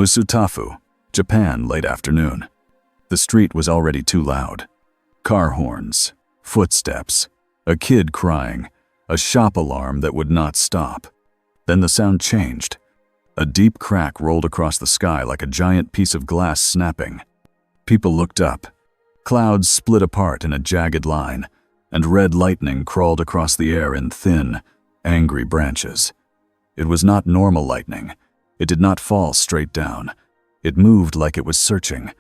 Musutafu, Japan, late afternoon. The street was already too loud. Car horns, footsteps, a kid crying, a shop alarm that would not stop. Then the sound changed. A deep crack rolled across the sky like a giant piece of glass snapping. People looked up. Clouds split apart in a jagged line, and red lightning crawled across the air in thin, angry branches. It was not normal lightning. It did not fall straight down. It moved like it was searching.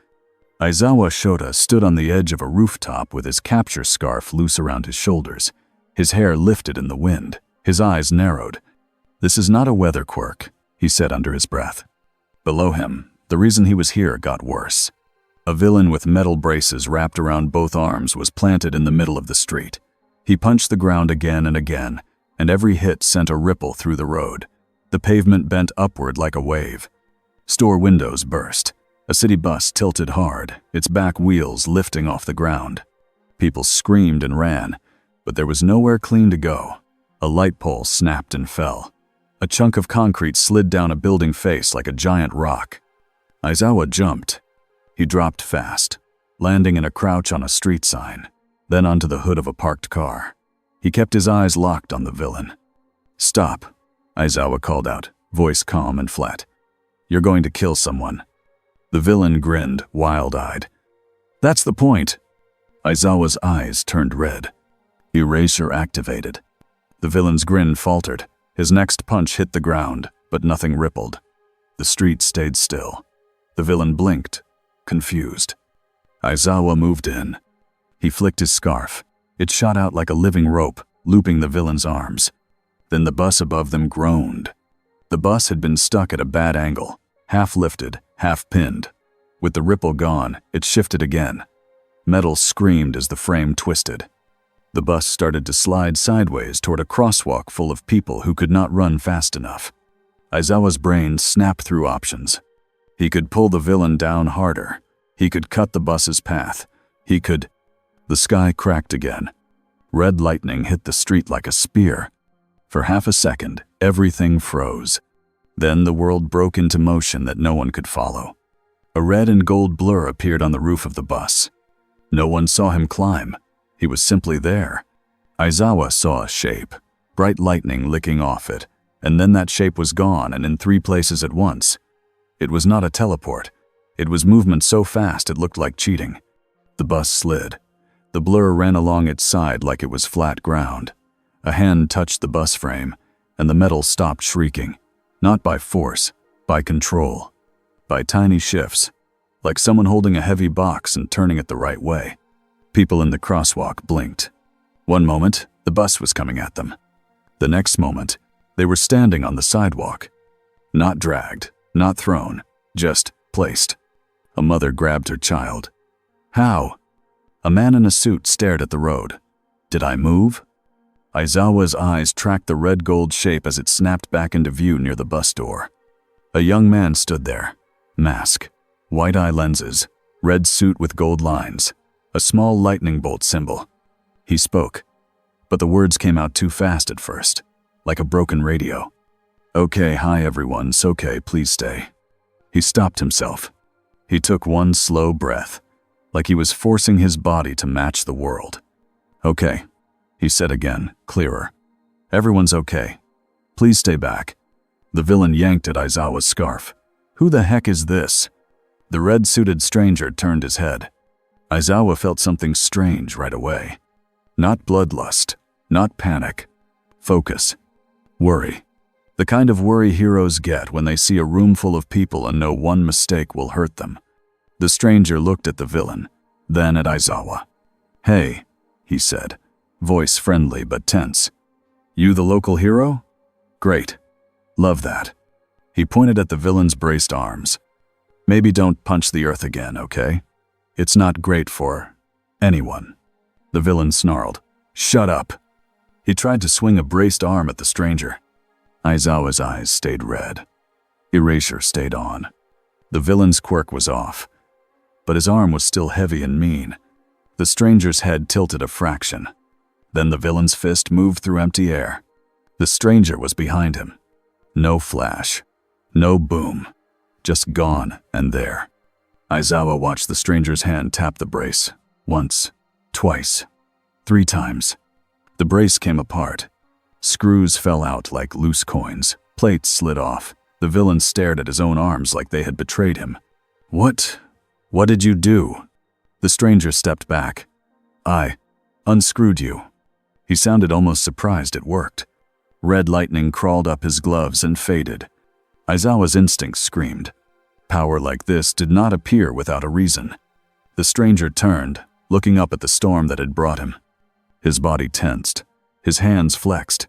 Aizawa Shota stood on the edge of a rooftop with his capture scarf loose around his shoulders. His hair lifted in the wind. His eyes narrowed. "This is not a weather quirk," he said under his breath. Below him, the reason he was here got worse. A villain with metal braces wrapped around both arms was planted in the middle of the street. He punched the ground again and again, and every hit sent a ripple through the road. The pavement bent upward like a wave. Store windows burst. A city bus tilted hard, its back wheels lifting off the ground. People screamed and ran, but there was nowhere clean to go. A light pole snapped and fell. A chunk of concrete slid down a building face like a giant rock. Aizawa jumped. He dropped fast, landing in a crouch on a street sign, then onto the hood of a parked car. He kept his eyes locked on the villain. "Stop," Aizawa called out, voice calm and flat. "You're going to kill someone." The villain grinned, wild-eyed. "That's the point." Aizawa's eyes turned red. Erasure activated. The villain's grin faltered. His next punch hit the ground, but nothing rippled. The street stayed still. The villain blinked, confused. Aizawa moved in. He flicked his scarf. It shot out like a living rope, looping the villain's arms. Then the bus above them groaned. The bus had been stuck at a bad angle, half lifted, half pinned. With the ripple gone, it shifted again. Metal screamed as the frame twisted. The bus started to slide sideways toward a crosswalk full of people who could not run fast enough. Aizawa's brain snapped through options. He could pull the villain down harder. He could cut the bus's path. He could... The sky cracked again. Red lightning hit the street like a spear. For half a second, everything froze. Then the world broke into motion that no one could follow. A red and gold blur appeared on the roof of the bus. No one saw him climb. He was simply there. Aizawa saw a shape, bright lightning licking off it, and then that shape was gone and in 3 places at once. It was not a teleport. It was movement so fast it looked like cheating. The bus slid. The blur ran along its side like it was flat ground. A hand touched the bus frame, and the metal stopped shrieking. Not by force, by control. By tiny shifts, like someone holding a heavy box and turning it the right way. People in the crosswalk blinked. One moment, the bus was coming at them. The next moment, they were standing on the sidewalk. Not dragged, not thrown, just placed. A mother grabbed her child. How? A man in a suit stared at the road. Did I move? Aizawa's eyes tracked the red-gold shape as it snapped back into view near the bus door. A young man stood there. Mask, white-eye lenses, red suit with gold lines, a small lightning bolt symbol. He spoke, but the words came out too fast at first, like a broken radio. "Okay, hi everyone, it's okay, please stay." He stopped himself. He took one slow breath, like he was forcing his body to match the world. "Okay," he said again, clearer. "Everyone's okay. Please stay back." The villain yanked at Aizawa's scarf. "Who the heck is this?" The red-suited stranger turned his head. Aizawa felt something strange right away. Not bloodlust, not panic. Focus. Worry. The kind of worry heroes get when they see a room full of people and know one mistake will hurt them. The stranger looked at the villain, then at Aizawa. "Hey," he said, voice friendly but tense. "You the local hero? Great. Love that." He pointed at the villain's braced arms. "Maybe don't punch the earth again, okay? It's not great for anyone." The villain snarled. "Shut up." He tried to swing a braced arm at the stranger. Aizawa's eyes stayed red. Erasure stayed on. The villain's quirk was off, but his arm was still heavy and mean. The stranger's head tilted a fraction. Then the villain's fist moved through empty air. The stranger was behind him. No flash. No boom. just gone and there. Aizawa watched the stranger's hand tap the brace. Once, twice, 3 times. The brace came apart. Screws fell out like loose coins. Plates slid off. The villain stared at his own arms like they had betrayed him. What did you do? The stranger stepped back. I unscrewed you. He sounded almost surprised it worked. Red lightning crawled up his gloves and faded. Aizawa's instincts screamed. Power like this did not appear without a reason. The stranger turned, looking up at the storm that had brought him. His body tensed. His hands flexed.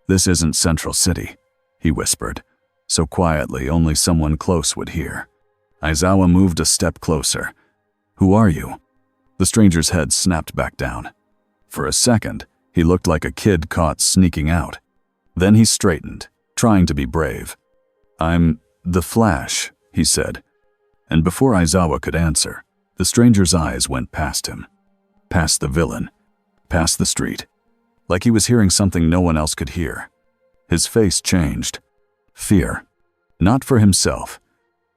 This isn't Central City, he whispered, so quietly only someone close would hear. Aizawa moved a step closer. Who are you? The stranger's head snapped back down. For a second, he looked like a kid caught sneaking out. Then he straightened, trying to be brave. I'm the Flash, he said. And before Aizawa could answer, the stranger's eyes went past him. Past the villain. Past the street. Like he was hearing something no one else could hear. His face changed. Fear. Not for himself.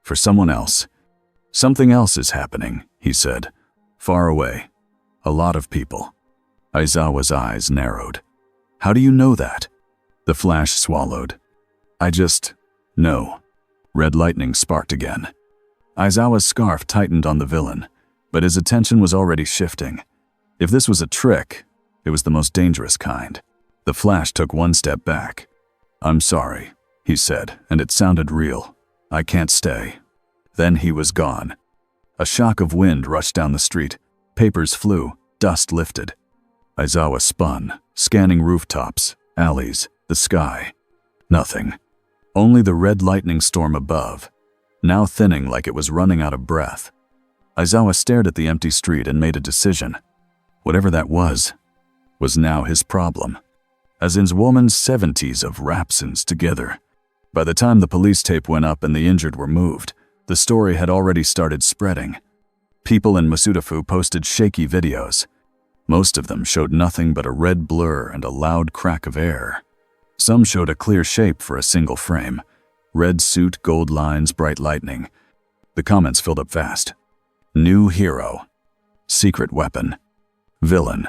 For someone else. Something else is happening, he said. Far away. A lot of people. Aizawa's eyes narrowed. How do you know that? The Flash swallowed. I just know. Red lightning sparked again. Aizawa's scarf tightened on the villain, but his attention was already shifting. If this was a trick, it was the most dangerous kind. The Flash took one step back. I'm sorry, he said, and it sounded real. I can't stay. Then he was gone. A shock of wind rushed down the street. Papers flew, dust lifted. Aizawa spun, scanning rooftops, alleys, the sky. Nothing. Only the red lightning storm above, now thinning like it was running out of breath. Aizawa stared at the empty street and made a decision. Whatever that was now his problem. As in woman's 70s of rapsins together. By the time the police tape went up and the injured were moved, the story had already started spreading. People in Masudafu posted shaky videos. Most of them showed nothing but a red blur and a loud crack of air. Some showed a clear shape for a single frame. Red suit, gold lines, bright lightning. The comments filled up fast. New hero. Secret weapon. Villain.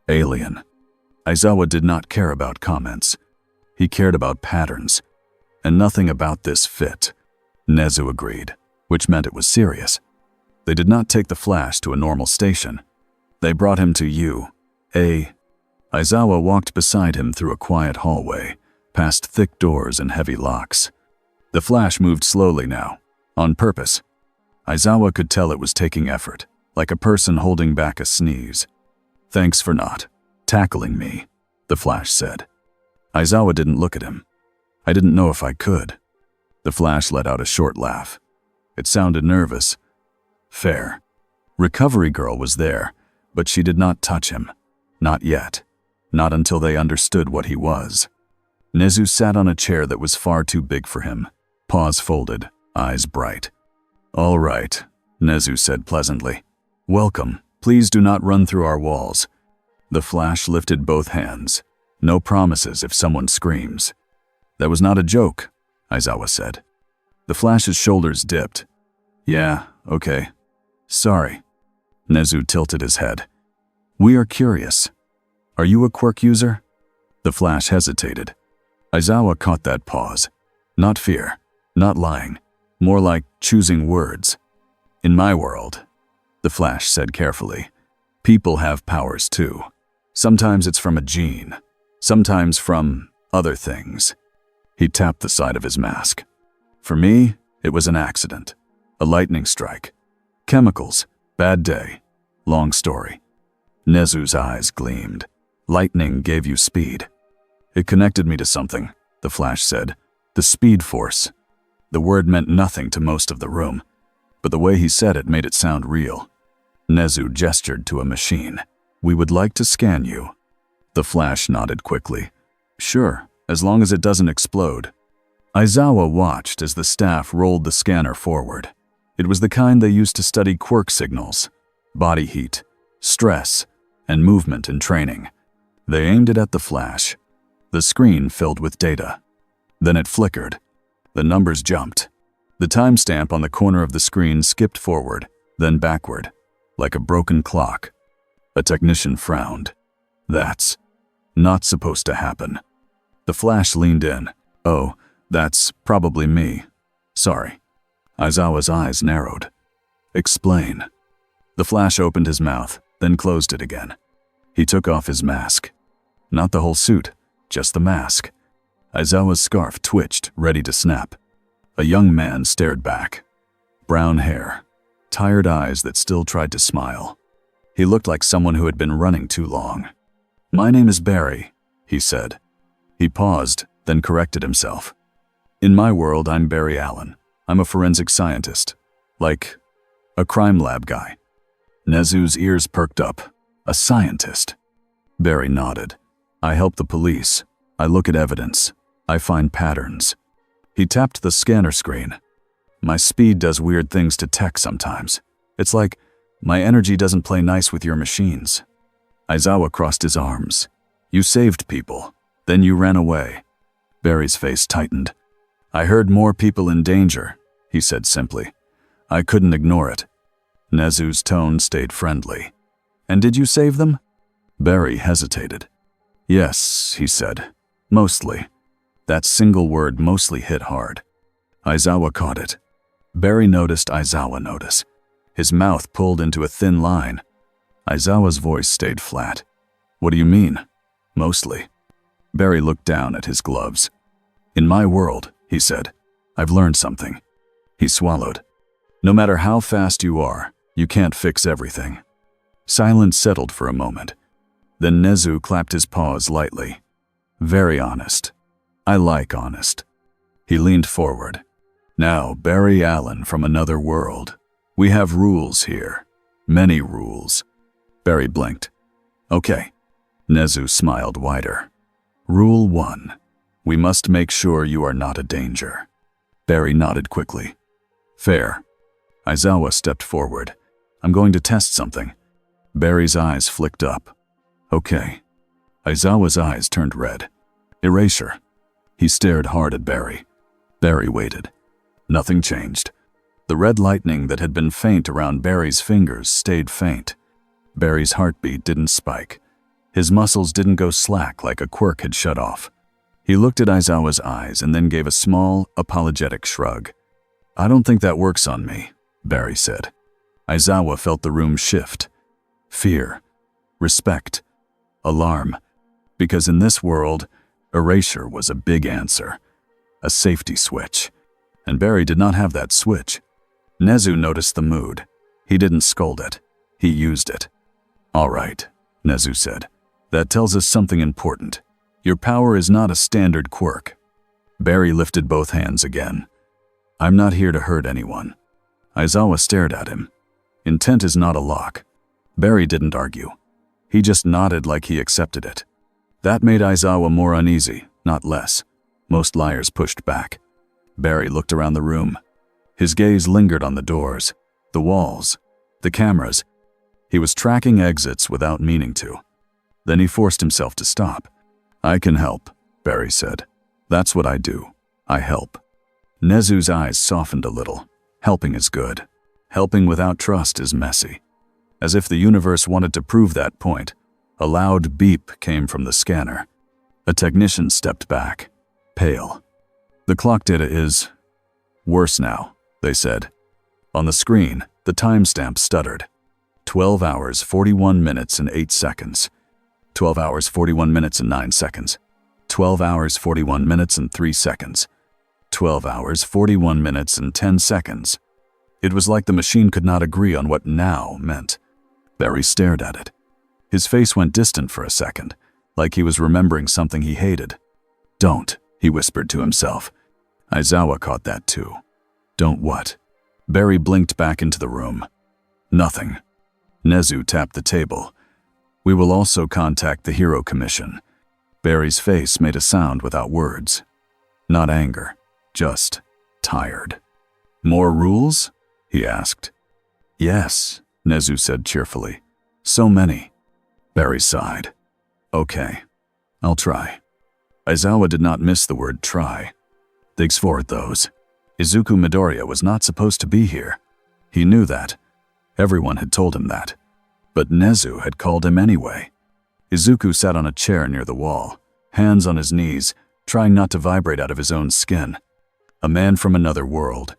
Alien. Aizawa did not care about comments. He cared about patterns. And nothing about this fit. Nezu agreed, which meant it was serious. They did not take the Flash to a normal station. They brought him to U.A. Aizawa walked beside him through a quiet hallway, past thick doors and heavy locks. The Flash moved slowly now, on purpose. Aizawa could tell it was taking effort, like a person holding back a sneeze. Thanks for not tackling me, the Flash said. Aizawa didn't look at him. I didn't know if I could. The Flash let out a short laugh. It sounded nervous. Fair. Recovery Girl was there, but she did not touch him. Not yet. Not until they understood what he was. Nezu sat on a chair that was far too big for him. Paws folded, eyes bright. All right, Nezu said pleasantly. Welcome. Please do not run through our walls. The Flash lifted both hands. No promises if someone screams. That was not a joke, Aizawa said. The Flash's shoulders dipped. Yeah, okay. Sorry. Nezu tilted his head. We are curious. Are you a quirk user? The Flash hesitated. Aizawa caught that pause. Not fear, not lying, more like choosing words. In my world, the Flash said carefully, people have powers too. Sometimes it's from a gene, sometimes from other things. He tapped the side of his mask. For me, it was an accident, a lightning strike. Chemicals, bad day, long story. Nezu's eyes gleamed. Lightning gave you speed. It connected me to something, the Flash said. The Speed Force. The word meant nothing to most of the room, but the way he said it made it sound real. Nezu gestured to a machine. We would like to scan you. The Flash nodded quickly. Sure, as long as it doesn't explode. Aizawa watched as the staff rolled the scanner forward. It was the kind they used to study quirk signals, body heat, stress, and movement in training. They aimed it at the Flash. The screen filled with data. Then it flickered. The numbers jumped. The timestamp on the corner of the screen skipped forward, then backward, like a broken clock. A technician frowned. That's not supposed to happen. The Flash leaned in. Oh, that's probably me. Sorry. Aizawa's eyes narrowed. Explain. The Flash opened his mouth, then closed it again. He took off his mask. Not the whole suit, just the mask. Aizawa's scarf twitched, ready to snap. A young man stared back. Brown hair, tired eyes that still tried to smile. He looked like someone who had been running too long. "My name is Barry," he said. He paused, then corrected himself. "In my world, I'm Barry Allen. I'm a forensic scientist. Like a crime lab guy." Nezu's ears perked up. A scientist? Barry nodded. "I help the police. I look at evidence. I find patterns." He tapped the scanner screen. "My speed does weird things to tech sometimes. It's like my energy doesn't play nice with your machines." Aizawa crossed his arms. "You saved people. Then you ran away." Barry's face tightened. "I heard more people in danger," he said simply. "I couldn't ignore it." Nezu's tone stayed friendly. "And did you save them?" Barry hesitated. "Yes," he said. "Mostly." That single word mostly hit hard. Aizawa caught it. Barry noticed Aizawa notice. His mouth pulled into a thin line. Aizawa's voice stayed flat. "What do you mean? Mostly?" Barry looked down at his gloves. "In my world," he said, "I've learned something." He swallowed. "No matter how fast you are, you can't fix everything." Silence settled for a moment. Then Nezu clapped his paws lightly. "Very honest. I like honest." He leaned forward. "Now, Barry Allen from another world. We have rules here. Many rules." Barry blinked. "Okay." Nezu smiled wider. "Rule 1. We must make sure you are not a danger." Barry nodded quickly. "Fair." Aizawa stepped forward. "I'm going to test something." Barry's eyes flicked up. "Okay." Aizawa's eyes turned red. "Erasure." He stared hard at Barry. Barry waited. Nothing changed. The red lightning that had been faint around Barry's fingers stayed faint. Barry's heartbeat didn't spike. His muscles didn't go slack like a quirk had shut off. He looked at Aizawa's eyes and then gave a small, apologetic shrug. "I don't think that works on me," Barry said. Aizawa felt the room shift. Fear, respect, alarm. Because in this world, erasure was a big answer, a safety switch. And Barry did not have that switch. Nezu noticed the mood. He didn't scold it. He used it. "All right," Nezu said. "That tells us something important. Your power is not a standard quirk." Barry lifted both hands again. "I'm not here to hurt anyone." Aizawa stared at him. Intent is not a lock. Barry didn't argue. He just nodded like he accepted it. That made Aizawa more uneasy, not less. Most liars pushed back. Barry looked around the room. His gaze lingered on the doors, the walls, the cameras. He was tracking exits without meaning to. Then he forced himself to stop. "I can help," Barry said. "That's what I do. I help." Nezu's eyes softened a little. Helping is good. Helping without trust is messy. As if the universe wanted to prove that point, a loud beep came from the scanner. A technician stepped back, pale. "The clock data is worse now," they said. On the screen, the timestamp stuttered. 12 hours, 41 minutes and 8 seconds. 12 hours, 41 minutes and 9 seconds. 12 hours, 41 minutes and 3 seconds. 12 hours, 41 minutes and 10 seconds. It was like the machine could not agree on what now meant. Barry stared at it. His face went distant for a second, like he was remembering something he hated. "Don't," he whispered to himself. Aizawa caught that too. "Don't what?" Barry blinked back into the room. "Nothing." Nezu tapped the table. "We will also contact the Hero Commission." Barry's face made a sound without words. Not anger, just tired. "More rules?" he asked. "Yes," Nezu said cheerfully. "So many." Barry sighed. "Okay, I'll try." Aizawa did not miss the word try. "Thanks for it, those." Izuku Midoriya was not supposed to be here. He knew that. Everyone had told him that. But Nezu had called him anyway. Izuku sat on a chair near the wall, hands on his knees, trying not to vibrate out of his own skin. A man from another world.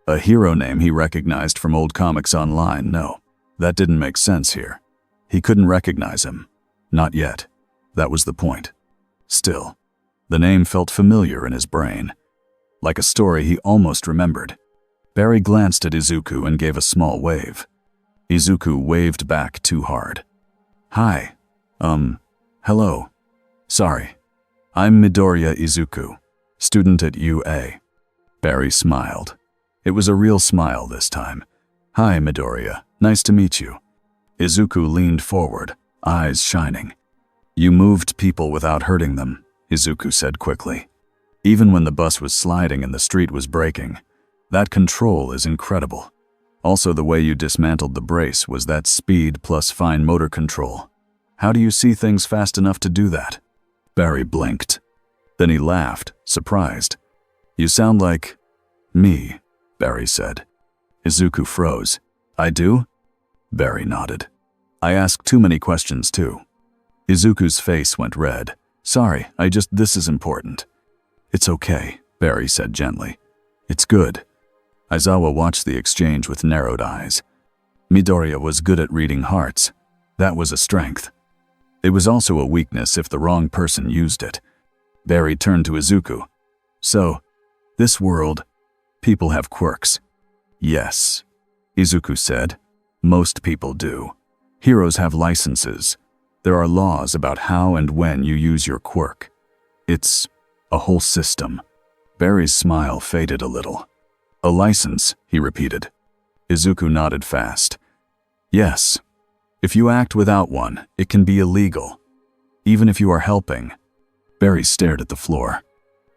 A hero name he recognized from old comics online. No, that didn't make sense here. He couldn't recognize him. Not yet. That was the point. Still, the name felt familiar in his brain. Like a story he almost remembered. Barry glanced at Izuku and gave a small wave. Izuku waved back too hard. Hi. Hello. Sorry. I'm Midoriya Izuku, student at UA. Barry smiled. It was a real smile this time. Hi, Midoriya. Nice to meet you. Izuku leaned forward, eyes shining. You moved people without hurting them, Izuku said quickly. Even when the bus was sliding and the street was breaking. That control is incredible. Also, the way you dismantled the brace was that speed plus fine motor control. How do you see things fast enough to do that? Barry blinked. Then he laughed, surprised. You sound like me, Barry said. Izuku froze. I do? Barry nodded. I ask too many questions too. Izuku's face went red. Sorry, this is important. It's okay, Barry said gently. It's good. Aizawa watched the exchange with narrowed eyes. Midoriya was good at reading hearts. That was a strength. It was also a weakness if the wrong person used it. Barry turned to Izuku. So, this world, people have quirks. Yes, Izuku said. Most people do. Heroes have licenses. There are laws about how and when you use your quirk. It's a whole system. Barry's smile faded a little. A license, he repeated. Izuku nodded fast. Yes. If you act without one, it can be illegal. Even if you are helping. Barry stared at the floor.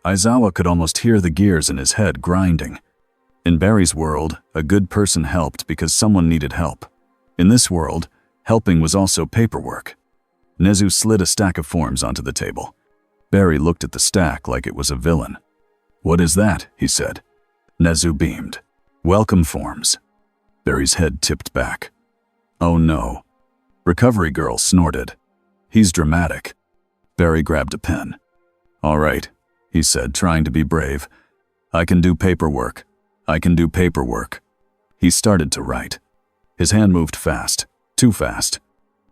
Aizawa could almost hear the gears in his head grinding. In Barry's world, a good person helped because someone needed help. In this world, helping was also paperwork. Nezu slid a stack of forms onto the table. Barry looked at the stack like it was a villain. What is that? He said. Nezu beamed. Welcome forms. Barry's head tipped back. Oh no. Recovery girl snorted. He's dramatic. Barry grabbed a pen. All right, he said, trying to be brave. I can do paperwork. I can do paperwork. He started to write. His hand moved fast, too fast.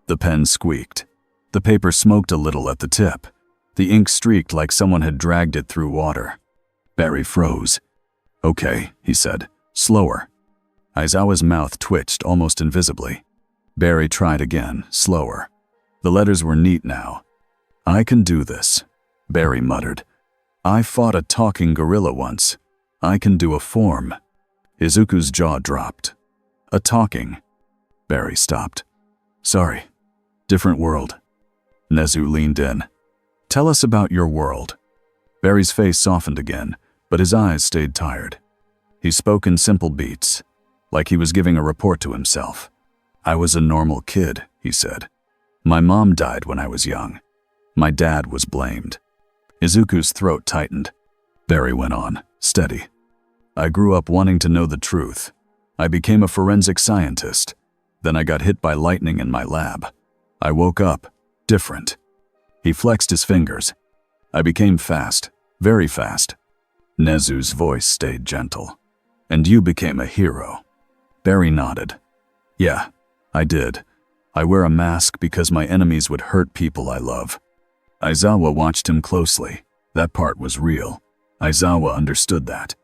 The pen squeaked. The paper smoked a little at the tip. The ink streaked like someone had dragged it through water. Barry froze. Okay, he said, slower. Aizawa's mouth twitched almost invisibly. Barry tried again, slower. The letters were neat now. I can do this, Barry muttered. I fought a talking gorilla once. I can do a form. Izuku's jaw dropped. A talking. Barry stopped. Sorry. Different world. Nezu leaned in. Tell us about your world. Barry's face softened again, but his eyes stayed tired. He spoke in simple beats, like he was giving a report to himself. I was a normal kid, he said. My mom died when I was young. My dad was blamed. Izuku's throat tightened. Barry went on, steady. I grew up wanting to know the truth. I became a forensic scientist. Then I got hit by lightning in my lab. I woke up, different. He flexed his fingers. I became fast, very fast. Nezu's voice stayed gentle. And you became a hero. Barry nodded. Yeah, I did. I wear a mask because my enemies would hurt people I love. Aizawa watched him closely. That part was real. Aizawa understood that.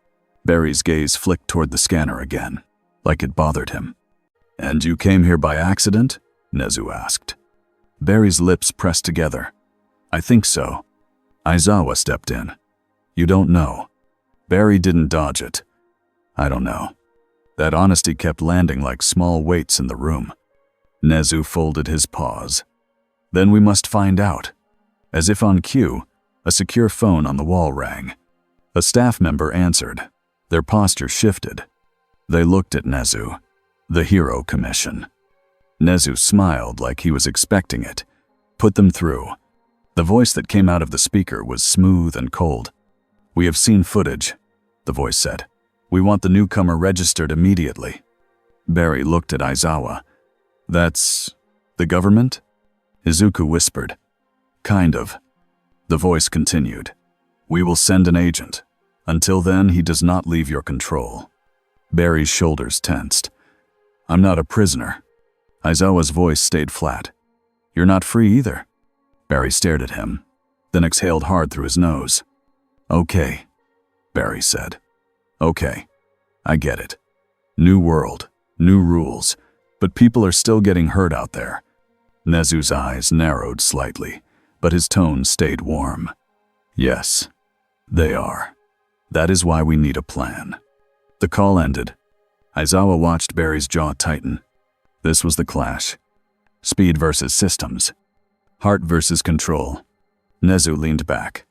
Barry's gaze flicked toward the scanner again, like it bothered him. And you came here by accident? Nezu asked. Barry's lips pressed together. I think so. Aizawa stepped in. You don't know. Barry didn't dodge it. I don't know. That honesty kept landing like small weights in the room. Nezu folded his paws. Then we must find out. As if on cue, a secure phone on the wall rang. A staff member answered. Their posture shifted. They looked at Nezu. The Hero Commission. Nezu smiled like he was expecting it. Put them through. The voice that came out of the speaker was smooth and cold. We have seen footage, the voice said. We want the newcomer registered immediately. Barry looked at Aizawa. That's the government? Izuku whispered. Kind of. The voice continued. We will send an agent. Until then, he does not leave your control. Barry's shoulders tensed. I'm not a prisoner. Aizawa's voice stayed flat. You're not free either. Barry stared at him, then exhaled hard through his nose. Okay, Barry said. Okay, I get it. New world, new rules, but people are still getting hurt out there. Nezu's eyes narrowed slightly, but his tone stayed warm. Yes, they are. That is why we need a plan. The call ended. Aizawa watched Barry's jaw tighten. This was the clash. Speed versus systems. Heart versus control. Nezu leaned back.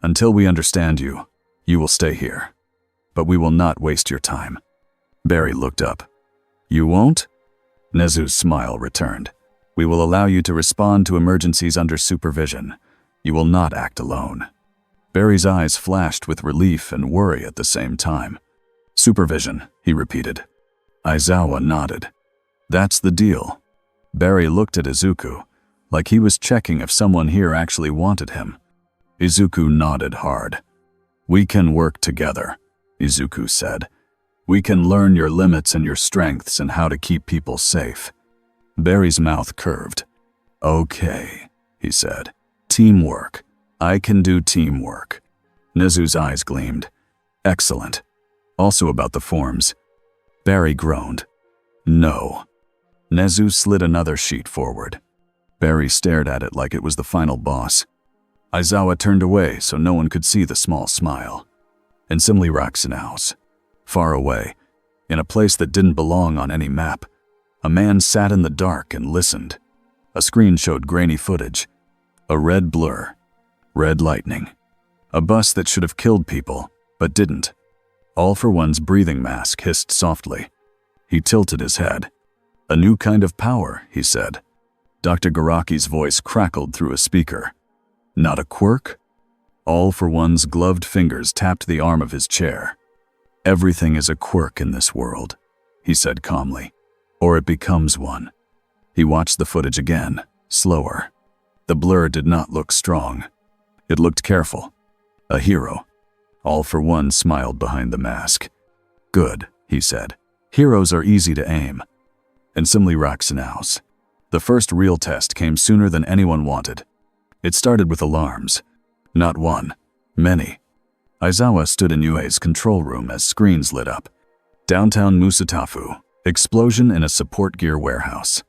Until we understand you, you will stay here. But we will not waste your time. Barry looked up. You won't? Nezu's smile returned. We will allow you to respond to emergencies under supervision. You will not act alone. Barry's eyes flashed with relief and worry at the same time. Supervision, he repeated. Aizawa nodded. That's the deal. Barry looked at Izuku, like he was checking if someone here actually wanted him. Izuku nodded hard. We can work together, Izuku said. We can learn your limits and your strengths and how to keep people safe. Barry's mouth curved. Okay, he said. Teamwork. I can do teamwork. Nezu's eyes gleamed. Excellent. Also about the forms. Barry groaned. No. Nezu slid another sheet forward. Barry stared at it like it was the final boss. Aizawa turned away so no one could see the small smile. In Simli Raxinaus, far away, in a place that didn't belong on any map, a man sat in the dark and listened. A screen showed grainy footage. A red blur. Red lightning. A bus that should have killed people, but didn't. All for One's breathing mask hissed softly. He tilted his head. A new kind of power, he said. Dr. Garaki's voice crackled through a speaker. Not a quirk? All for One's gloved fingers tapped the arm of his chair. Everything is a quirk in this world, he said calmly. Or it becomes one. He watched the footage again, slower. The blur did not look strong. It looked careful. A hero. All for One smiled behind the mask. Good, he said. Heroes are easy to aim. And Simli Raxinaus. The first real test came sooner than anyone wanted. It started with alarms. Not one. Many. Aizawa stood in Yue's control room as screens lit up. Downtown Musatafu. Explosion in a support gear warehouse.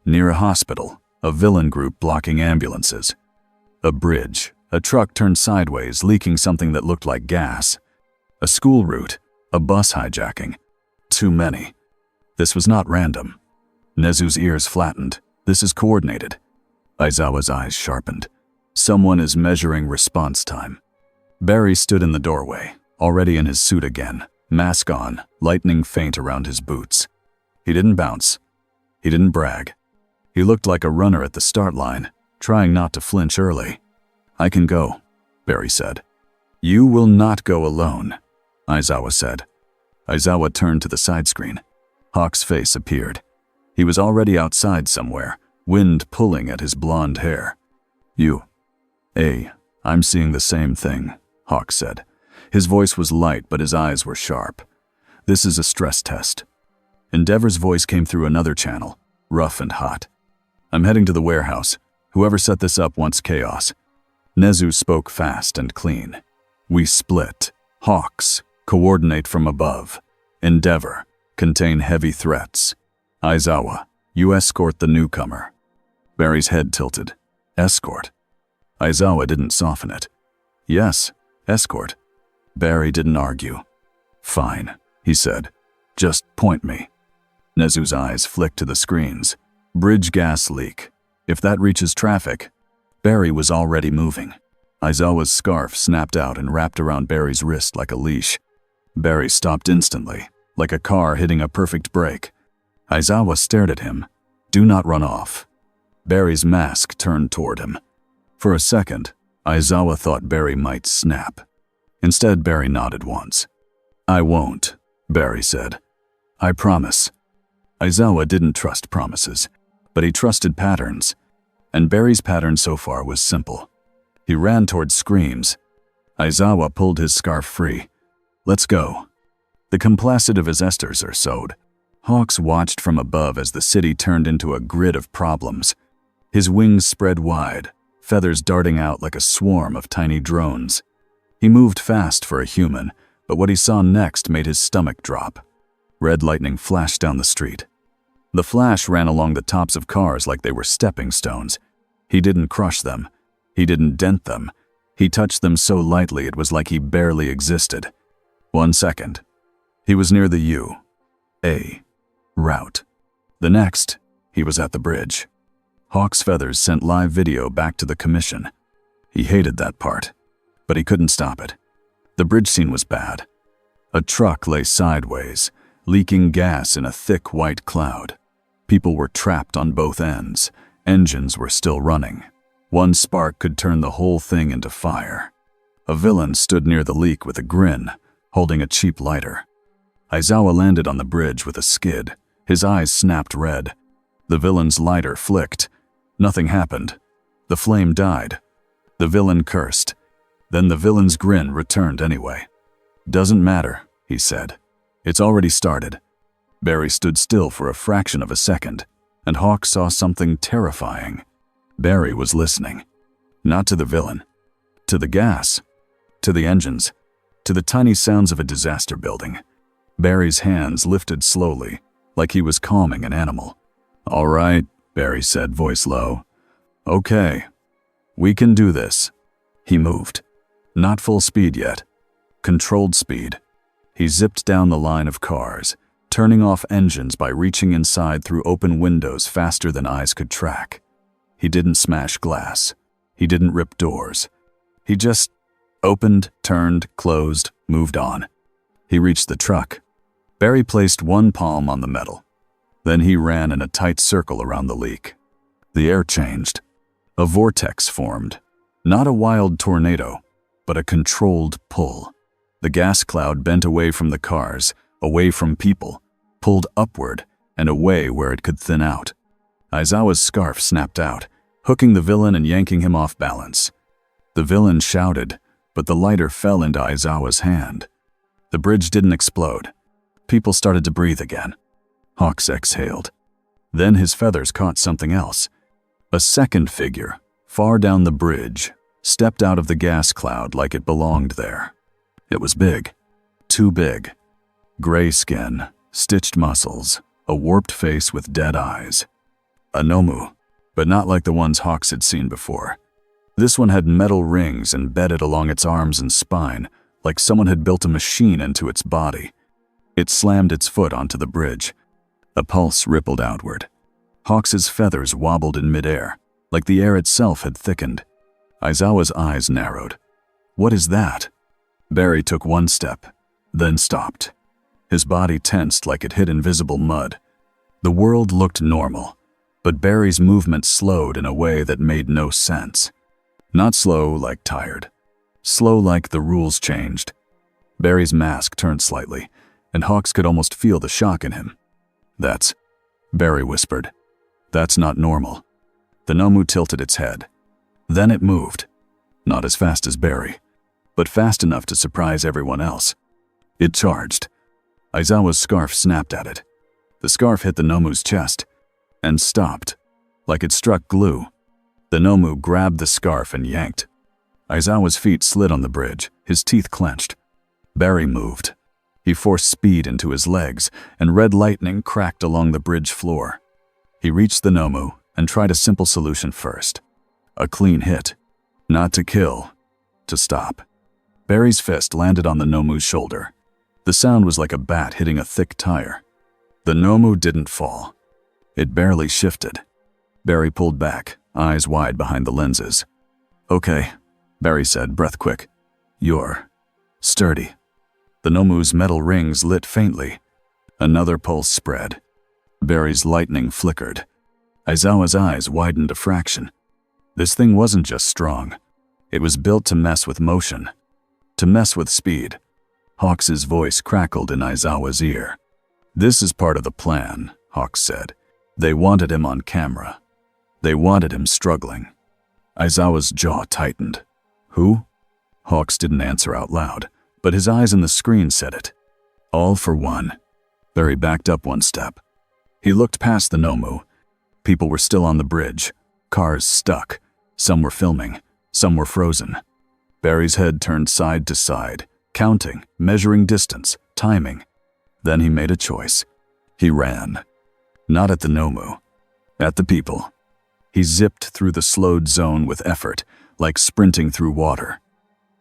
Near a hospital. A villain group blocking ambulances. A bridge. A truck turned sideways, leaking something that looked like gas. A school route. A bus hijacking. Too many. This was not random. Nezu's ears flattened. This is coordinated. Aizawa's eyes sharpened. Someone is measuring response time. Barry stood in the doorway, already in his suit again, mask on, lightning faint around his boots. He didn't bounce. He didn't brag. He looked like a runner at the start line, trying not to flinch early. I can go, Barry said. You will not go alone, Aizawa said. Aizawa turned to the side screen. Hawk's face appeared. He was already outside somewhere, wind pulling at his blonde hair. I'm seeing the same thing, Hawk said. His voice was light, but his eyes were sharp. This is a stress test. Endeavor's voice came through another channel, rough and hot. I'm heading to the warehouse. Whoever set this up wants chaos. Nezu spoke fast and clean. We split. Hawks. Coordinate from above. Endeavor. Contain heavy threats. Aizawa. You escort the newcomer. Barry's head tilted. Escort. Aizawa didn't soften it. Yes, escort. Barry didn't argue. Fine, he said. Just point me. Nezu's eyes flicked to the screens. Bridge gas leak. If that reaches traffic. Barry was already moving. Aizawa's scarf snapped out and wrapped around Barry's wrist like a leash. Barry stopped instantly, like a car hitting a perfect brake. Aizawa stared at him. Do not run off. Barry's mask turned toward him. For a second, Aizawa thought Barry might snap. Instead, Barry nodded once. I won't, Barry said. I promise. Aizawa didn't trust promises, but he trusted patterns, and Barry's pattern so far was simple. He ran towards screams. Aizawa pulled his scarf free. Let's go. The complacid of his esters are sewed. Hawks watched from above as the city turned into a grid of problems. His wings spread wide, feathers darting out like a swarm of tiny drones. He moved fast for a human, but what he saw next made his stomach drop. Red lightning flashed down the street. The flash ran along the tops of cars like they were stepping stones. He didn't crush them. He didn't dent them. He touched them so lightly it was like he barely existed. 1 second. He was near the U.A. route. The next, he was at the bridge. Hawk's feathers sent live video back to the commission. He hated that part, but he couldn't stop it. The bridge scene was bad. A truck lay sideways, leaking gas in a thick white cloud. People were trapped on both ends. Engines were still running. One spark could turn the whole thing into fire. A villain stood near the leak with a grin, holding a cheap lighter. Aizawa landed on the bridge with a skid. His eyes snapped red. The villain's lighter flicked. Nothing happened. The flame died. The villain cursed. Then the villain's grin returned anyway. Doesn't matter, he said. It's already started. Barry stood still for a fraction of a second, and Hawk saw something terrifying. Barry was listening. Not to the villain. To the gas. To the engines. To the tiny sounds of a disaster building. Barry's hands lifted slowly, like he was calming an animal. All right, Barry said, voice low. Okay. We can do this. He moved. Not full speed yet. Controlled speed. He zipped down the line of cars, turning off engines by reaching inside through open windows faster than eyes could track. He didn't smash glass. He didn't rip doors. He just opened, turned, closed, moved on. He reached the truck. Barry placed one palm on the metal. Then he ran in a tight circle around the leak. The air changed. A vortex formed. Not a wild tornado, but a controlled pull. The gas cloud bent away from the cars, away from people, pulled upward and away where it could thin out. Aizawa's scarf snapped out, hooking the villain and yanking him off balance. The villain shouted, but the lighter fell into Aizawa's hand. The bridge didn't explode. People started to breathe again. Hawks exhaled. Then his feathers caught something else. A second figure, far down the bridge, stepped out of the gas cloud like it belonged there. It was big. Too big. Gray skin, stitched muscles, a warped face with dead eyes. A Nomu, but not like the ones Hawks had seen before. This one had metal rings embedded along its arms and spine, like someone had built a machine into its body. It slammed its foot onto the bridge. A pulse rippled outward. Hawks's feathers wobbled in midair, like the air itself had thickened. Aizawa's eyes narrowed. What is that? Barry took one step, then stopped. His body tensed like it hit invisible mud. The world looked normal, but Barry's movement slowed in a way that made no sense. Not slow like tired. Slow like the rules changed. Barry's mask turned slightly, and Hawks could almost feel the shock in him. That's, Barry whispered. That's not normal. The Nomu tilted its head. Then it moved. Not as fast as Barry, but fast enough to surprise everyone else. It charged. Aizawa's scarf snapped at it. The scarf hit the Nomu's chest and stopped, like it struck glue. The Nomu grabbed the scarf and yanked. Aizawa's feet slid on the bridge, his teeth clenched. Barry moved. He forced speed into his legs, and red lightning cracked along the bridge floor. He reached the Nomu and tried a simple solution first. A clean hit. Not to kill, to stop. Barry's fist landed on the Nomu's shoulder. The sound was like a bat hitting a thick tire. The Nomu didn't fall. It barely shifted. Barry pulled back, eyes wide behind the lenses. Okay, Barry said, breath quick. You're sturdy. The Nomu's metal rings lit faintly. Another pulse spread. Barry's lightning flickered. Aizawa's eyes widened a fraction. This thing wasn't just strong. It was built to mess with motion. To mess with speed. Hawks's voice crackled in Aizawa's ear. "This is part of the plan," Hawks said. "They wanted him on camera. They wanted him struggling." Aizawa's jaw tightened. "Who?" Hawks didn't answer out loud, but his eyes in the screen said it. "All for one." Barry backed up one step. He looked past the Nomu. People were still on the bridge. Cars stuck. Some were filming. Some were frozen. Barry's head turned side to side, counting, measuring distance, timing. Then he made a choice. He ran. Not at the Nomu. At the people. He zipped through the slowed zone with effort, like sprinting through water.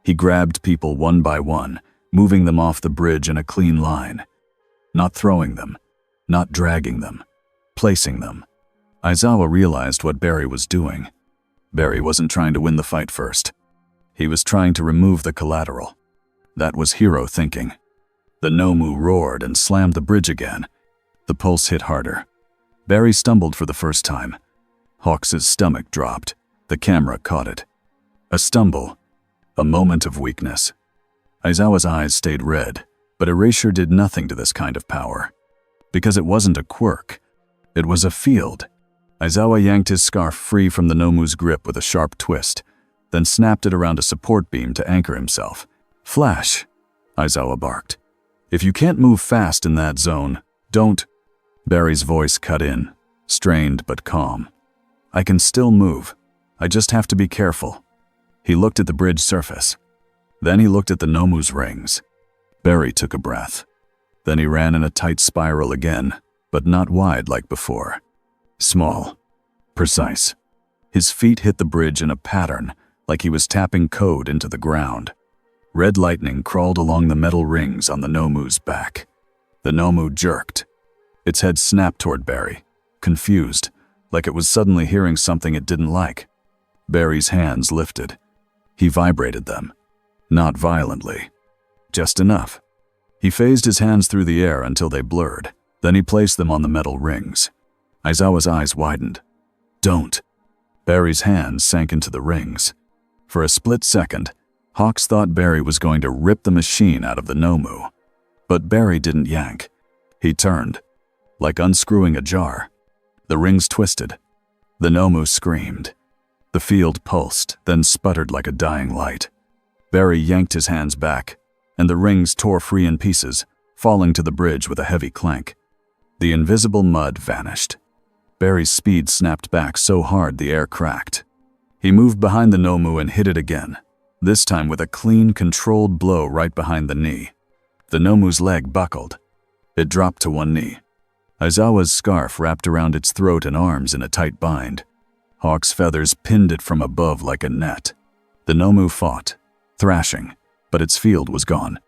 He grabbed people one by one, moving them off the bridge in a clean line. Not throwing them. Not dragging them. Placing them. Aizawa realized what Barry was doing. Barry wasn't trying to win the fight first. He was trying to remove the collateral. That was hero thinking. The Nomu roared and slammed the bridge again. The pulse hit harder. Barry stumbled for the first time. Hawks's stomach dropped. The camera caught it. A stumble. A moment of weakness. Aizawa's eyes stayed red, but erasure did nothing to this kind of power. Because it wasn't a quirk. It was a field. Aizawa yanked his scarf free from the Nomu's grip with a sharp twist, then snapped it around a support beam to anchor himself. "Flash," Aizawa barked. "If you can't move fast in that zone, don't." Barry's voice cut in, strained but calm. "I can still move. I just have to be careful." He looked at the bridge surface. Then he looked at the Nomu's rings. Barry took a breath. Then he ran in a tight spiral again, but not wide like before. Small. Precise. His feet hit the bridge in a pattern, like he was tapping code into the ground. Red lightning crawled along the metal rings on the Nomu's back. The Nomu jerked. Its head snapped toward Barry, confused, like it was suddenly hearing something it didn't like. Barry's hands lifted. He vibrated them. Not violently. Just enough. He phased his hands through the air until they blurred. Then he placed them on the metal rings. Aizawa's eyes widened. "Don't." Barry's hands sank into the rings. For a split second, Hawks thought Barry was going to rip the machine out of the Nomu. But Barry didn't yank. He turned, like unscrewing a jar. The rings twisted. The Nomu screamed. The field pulsed, then sputtered like a dying light. Barry yanked his hands back, and the rings tore free in pieces, falling to the bridge with a heavy clank. The invisible mud vanished. Barry's speed snapped back so hard the air cracked. He moved behind the Nomu and hit it again, this time with a clean, controlled blow right behind the knee. The Nomu's leg buckled. It dropped to one knee. Aizawa's scarf wrapped around its throat and arms in a tight bind. Hawk's feathers pinned it from above like a net. The Nomu fought, thrashing, but its field was gone.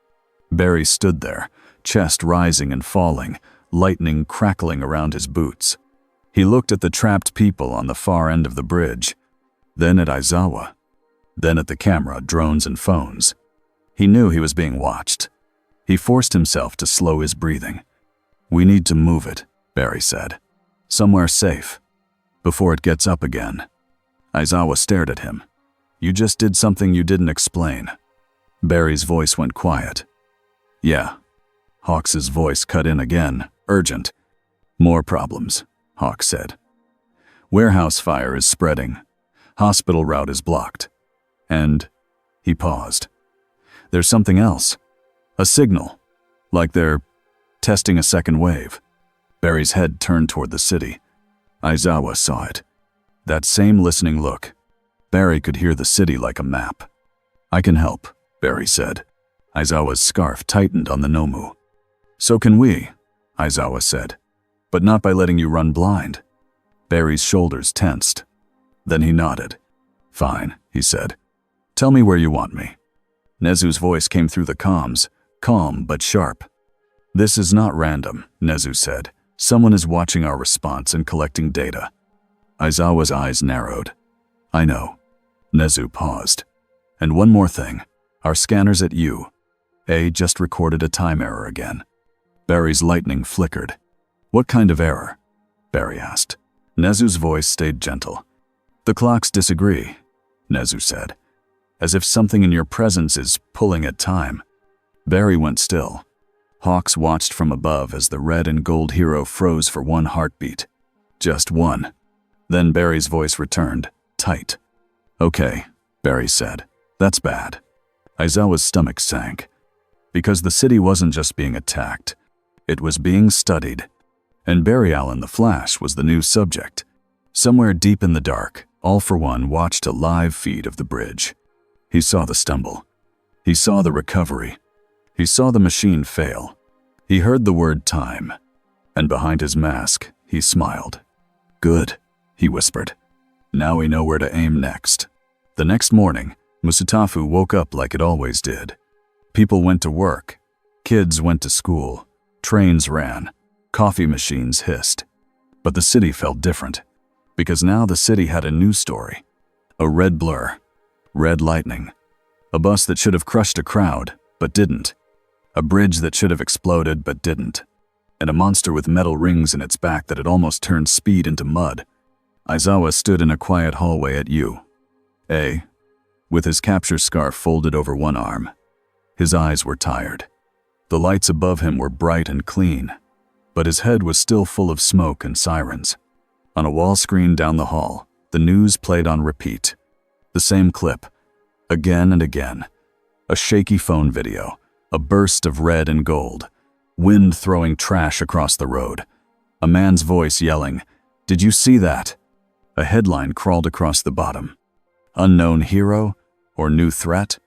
Barry stood there, chest rising and falling, lightning crackling around his boots. He looked at the trapped people on the far end of the bridge, then at Aizawa, then at the camera, drones, and phones. He knew he was being watched. He forced himself to slow his breathing. "We need to move it," Barry said. "Somewhere safe, before it gets up again." Aizawa stared at him. "You just did something you didn't explain." Barry's voice went quiet. "Yeah." Hawks's voice cut in again, urgent. "More problems," Hawks said. "Warehouse fire is spreading. Hospital route is blocked. And," he paused, "there's something else. A signal, like they're testing a second wave." Barry's head turned toward the city. Aizawa saw it. That same listening look. Barry could hear the city like a map. "I can help," Barry said. Aizawa's scarf tightened on the Nomu. "So can we," Aizawa said, "but not by letting you run blind." Barry's shoulders tensed. Then he nodded. "Fine," he said. "Tell me where you want me." Nezu's voice came through the comms, calm but sharp. "This is not random," Nezu said. "Someone is watching our response and collecting data." Aizawa's eyes narrowed. "I know." Nezu paused. "And one more thing. Our scanners at U.A. just recorded a time error again." Barry's lightning flickered. "What kind of error?" Barry asked. Nezu's voice stayed gentle. "The clocks disagree," Nezu said. "As if something in your presence is pulling at time." Barry went still. Hawks watched from above as the red and gold hero froze for one heartbeat. Just one. Then Barry's voice returned, tight. "Okay," Barry said. "That's bad." Aizawa's stomach sank. Because the city wasn't just being attacked. It was being studied. And Barry Allen the Flash was the new subject. Somewhere deep in the dark, All for One watched a live feed of the bridge. He saw the stumble. He saw the recovery. He saw the machine fail. He heard the word time. And behind his mask, he smiled. "Good," he whispered. "Now we know where to aim next." The next morning, Musutafu woke up like it always did. People went to work. Kids went to school. Trains ran. Coffee machines hissed. But the city felt different. Because now the city had a new story. A red blur. Red lightning. A bus that should have crushed a crowd, but didn't. A bridge that should have exploded, but didn't. And a monster with metal rings in its back that had almost turned speed into mud. Aizawa stood in a quiet hallway at U.A., with his capture scarf folded over one arm. His eyes were tired. The lights above him were bright and clean, but his head was still full of smoke and sirens. On a wall screen down the hall, the news played on repeat. The same clip, again and again. A shaky phone video, a burst of red and gold, wind throwing trash across the road, a man's voice yelling, "Did you see that?" A headline crawled across the bottom. Unknown hero or new threat?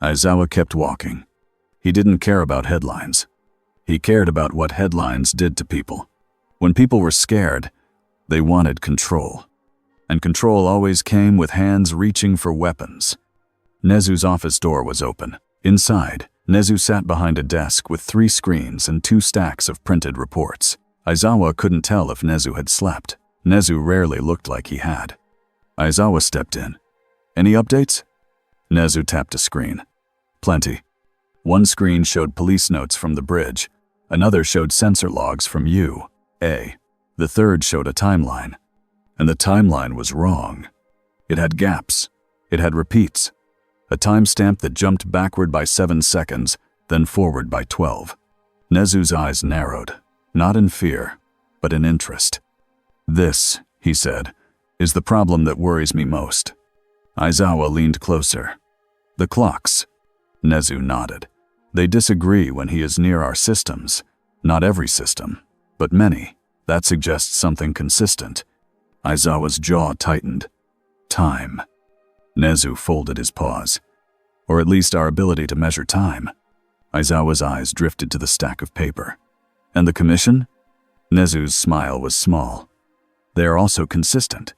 Aizawa kept walking. He didn't care about headlines. He cared about what headlines did to people. When people were scared, they wanted control. And control always came with hands reaching for weapons. Nezu's office door was open. Inside, Nezu sat behind a desk with 3 screens and 2 stacks of printed reports. Aizawa couldn't tell if Nezu had slept. Nezu rarely looked like he had. Aizawa stepped in. "Any updates?" Nezu tapped a screen. "Plenty." One screen showed police notes from the bridge. Another showed sensor logs from U.A. The third showed a timeline. And the timeline was wrong. It had gaps. It had repeats. A timestamp that jumped backward by 7 seconds, then forward by 12. Nezu's eyes narrowed, not in fear, but in interest. "This," he said, "is the problem that worries me most." Aizawa leaned closer. "The clocks." Nezu nodded. "They disagree when he is near our systems. Not every system, but many. That suggests something consistent." Aizawa's jaw tightened. "Time." Nezu folded his paws. "Or at least our ability to measure time." Aizawa's eyes drifted to the stack of paper. "And the commission?" Nezu's smile was small. "They are also consistent."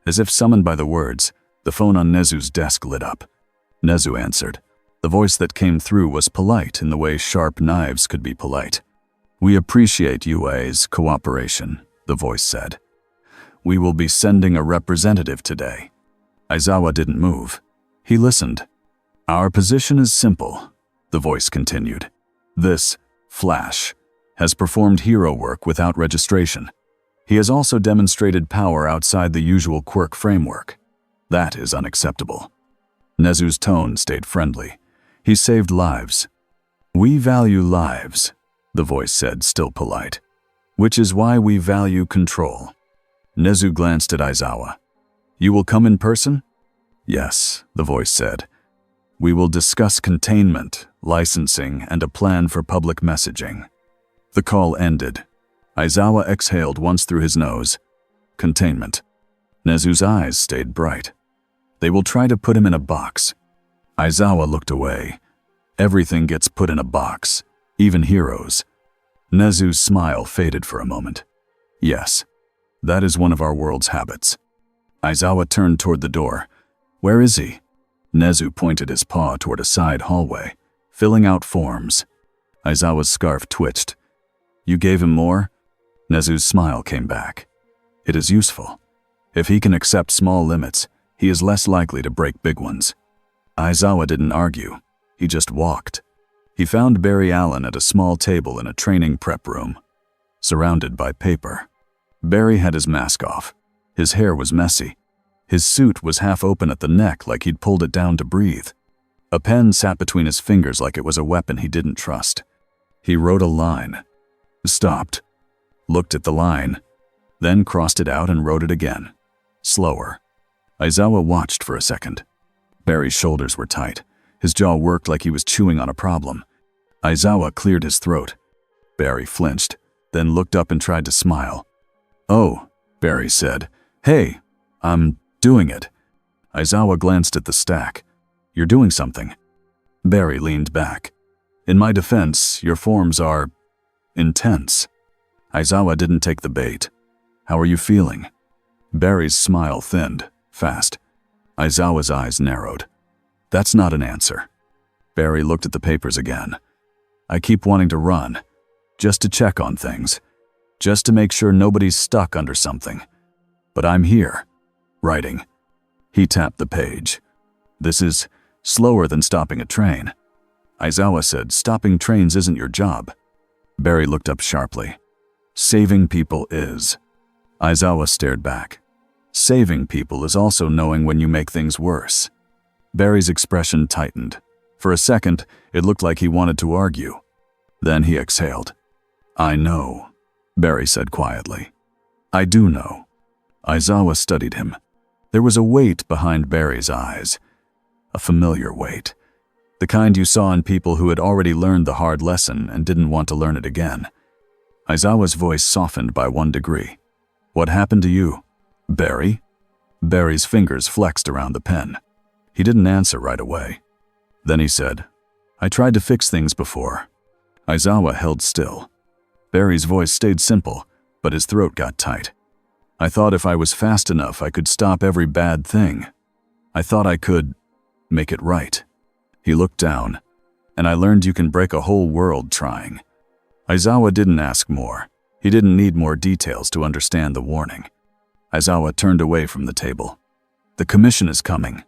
As if summoned by the words, the phone on Nezu's desk lit up. Nezu answered. The voice that came through was polite in the way sharp knives could be polite. "We appreciate UA's cooperation," the voice said. "We will be sending a representative today." Aizawa didn't move. He listened. "Our position is simple," the voice continued. "This Flash has performed hero work without registration. He has also demonstrated power outside the usual quirk framework. That is unacceptable." Nezu's tone stayed friendly. "He saved lives." "We value lives," the voice said, still polite. "Which is why we value control." Nezu glanced at Aizawa. "You will come in person?" "Yes," the voice said. "We will discuss containment, licensing, and a plan for public messaging." The call ended. Aizawa exhaled once through his nose. Containment. Nezu's eyes stayed bright. "They will try to put him in a box." Aizawa looked away. Everything gets put in a box, even heroes. Nezu's smile faded for a moment. "Yes, that is one of our world's habits." Aizawa turned toward the door. "Where is he?" Nezu pointed his paw toward a side hallway, filling out forms. Aizawa's scarf twitched. "You gave him more?" Nezu's smile came back. "It is useful. If he can accept small limits, he is less likely to break big ones." Aizawa didn't argue. He just walked. He found Barry Allen at a small table in a training prep room, surrounded by paper. Barry had his mask off. His hair was messy. His suit was half open at the neck like he'd pulled it down to breathe. A pen sat between his fingers like it was a weapon he didn't trust. He wrote a line, stopped, looked at the line, then crossed it out and wrote it again, slower. Aizawa watched for a second. Barry's shoulders were tight. His jaw worked like he was chewing on a problem. Aizawa cleared his throat. Barry flinched, then looked up and tried to smile. "Oh," Barry said. "Hey, I'm doing it." Aizawa glanced at the stack. "You're doing something." Barry leaned back. "In my defense, your forms are intense." Aizawa didn't take the bait. "How are you feeling?" Barry's smile thinned, fast. Aizawa's eyes narrowed. "That's not an answer." Barry looked at the papers again. "I keep wanting to run, just to check on things, just to make sure nobody's stuck under something. But I'm here, writing." He tapped the page. "This is slower than stopping a train." Aizawa said, "Stopping trains isn't your job." Barry looked up sharply. "Saving people is." Aizawa stared back. "Saving people is also knowing when you make things worse." Barry's expression tightened. For a second, it looked like he wanted to argue. Then he exhaled. "I know," Barry said quietly. "I do know." Aizawa studied him. There was a weight behind Barry's eyes. A familiar weight. The kind you saw in people who had already learned the hard lesson and didn't want to learn it again. Aizawa's voice softened by 1 degree. "What happened to you, Barry?" Barry's fingers flexed around the pen. He didn't answer right away. Then he said, "I tried to fix things before." Aizawa held still. Barry's voice stayed simple, but his throat got tight. "I thought if I was fast enough, I could stop every bad thing. I thought I could make it right." He looked down, "And I learned you can break a whole world trying." Aizawa didn't ask more. He didn't need more details to understand the warning. Aizawa turned away from the table. "The commission is coming."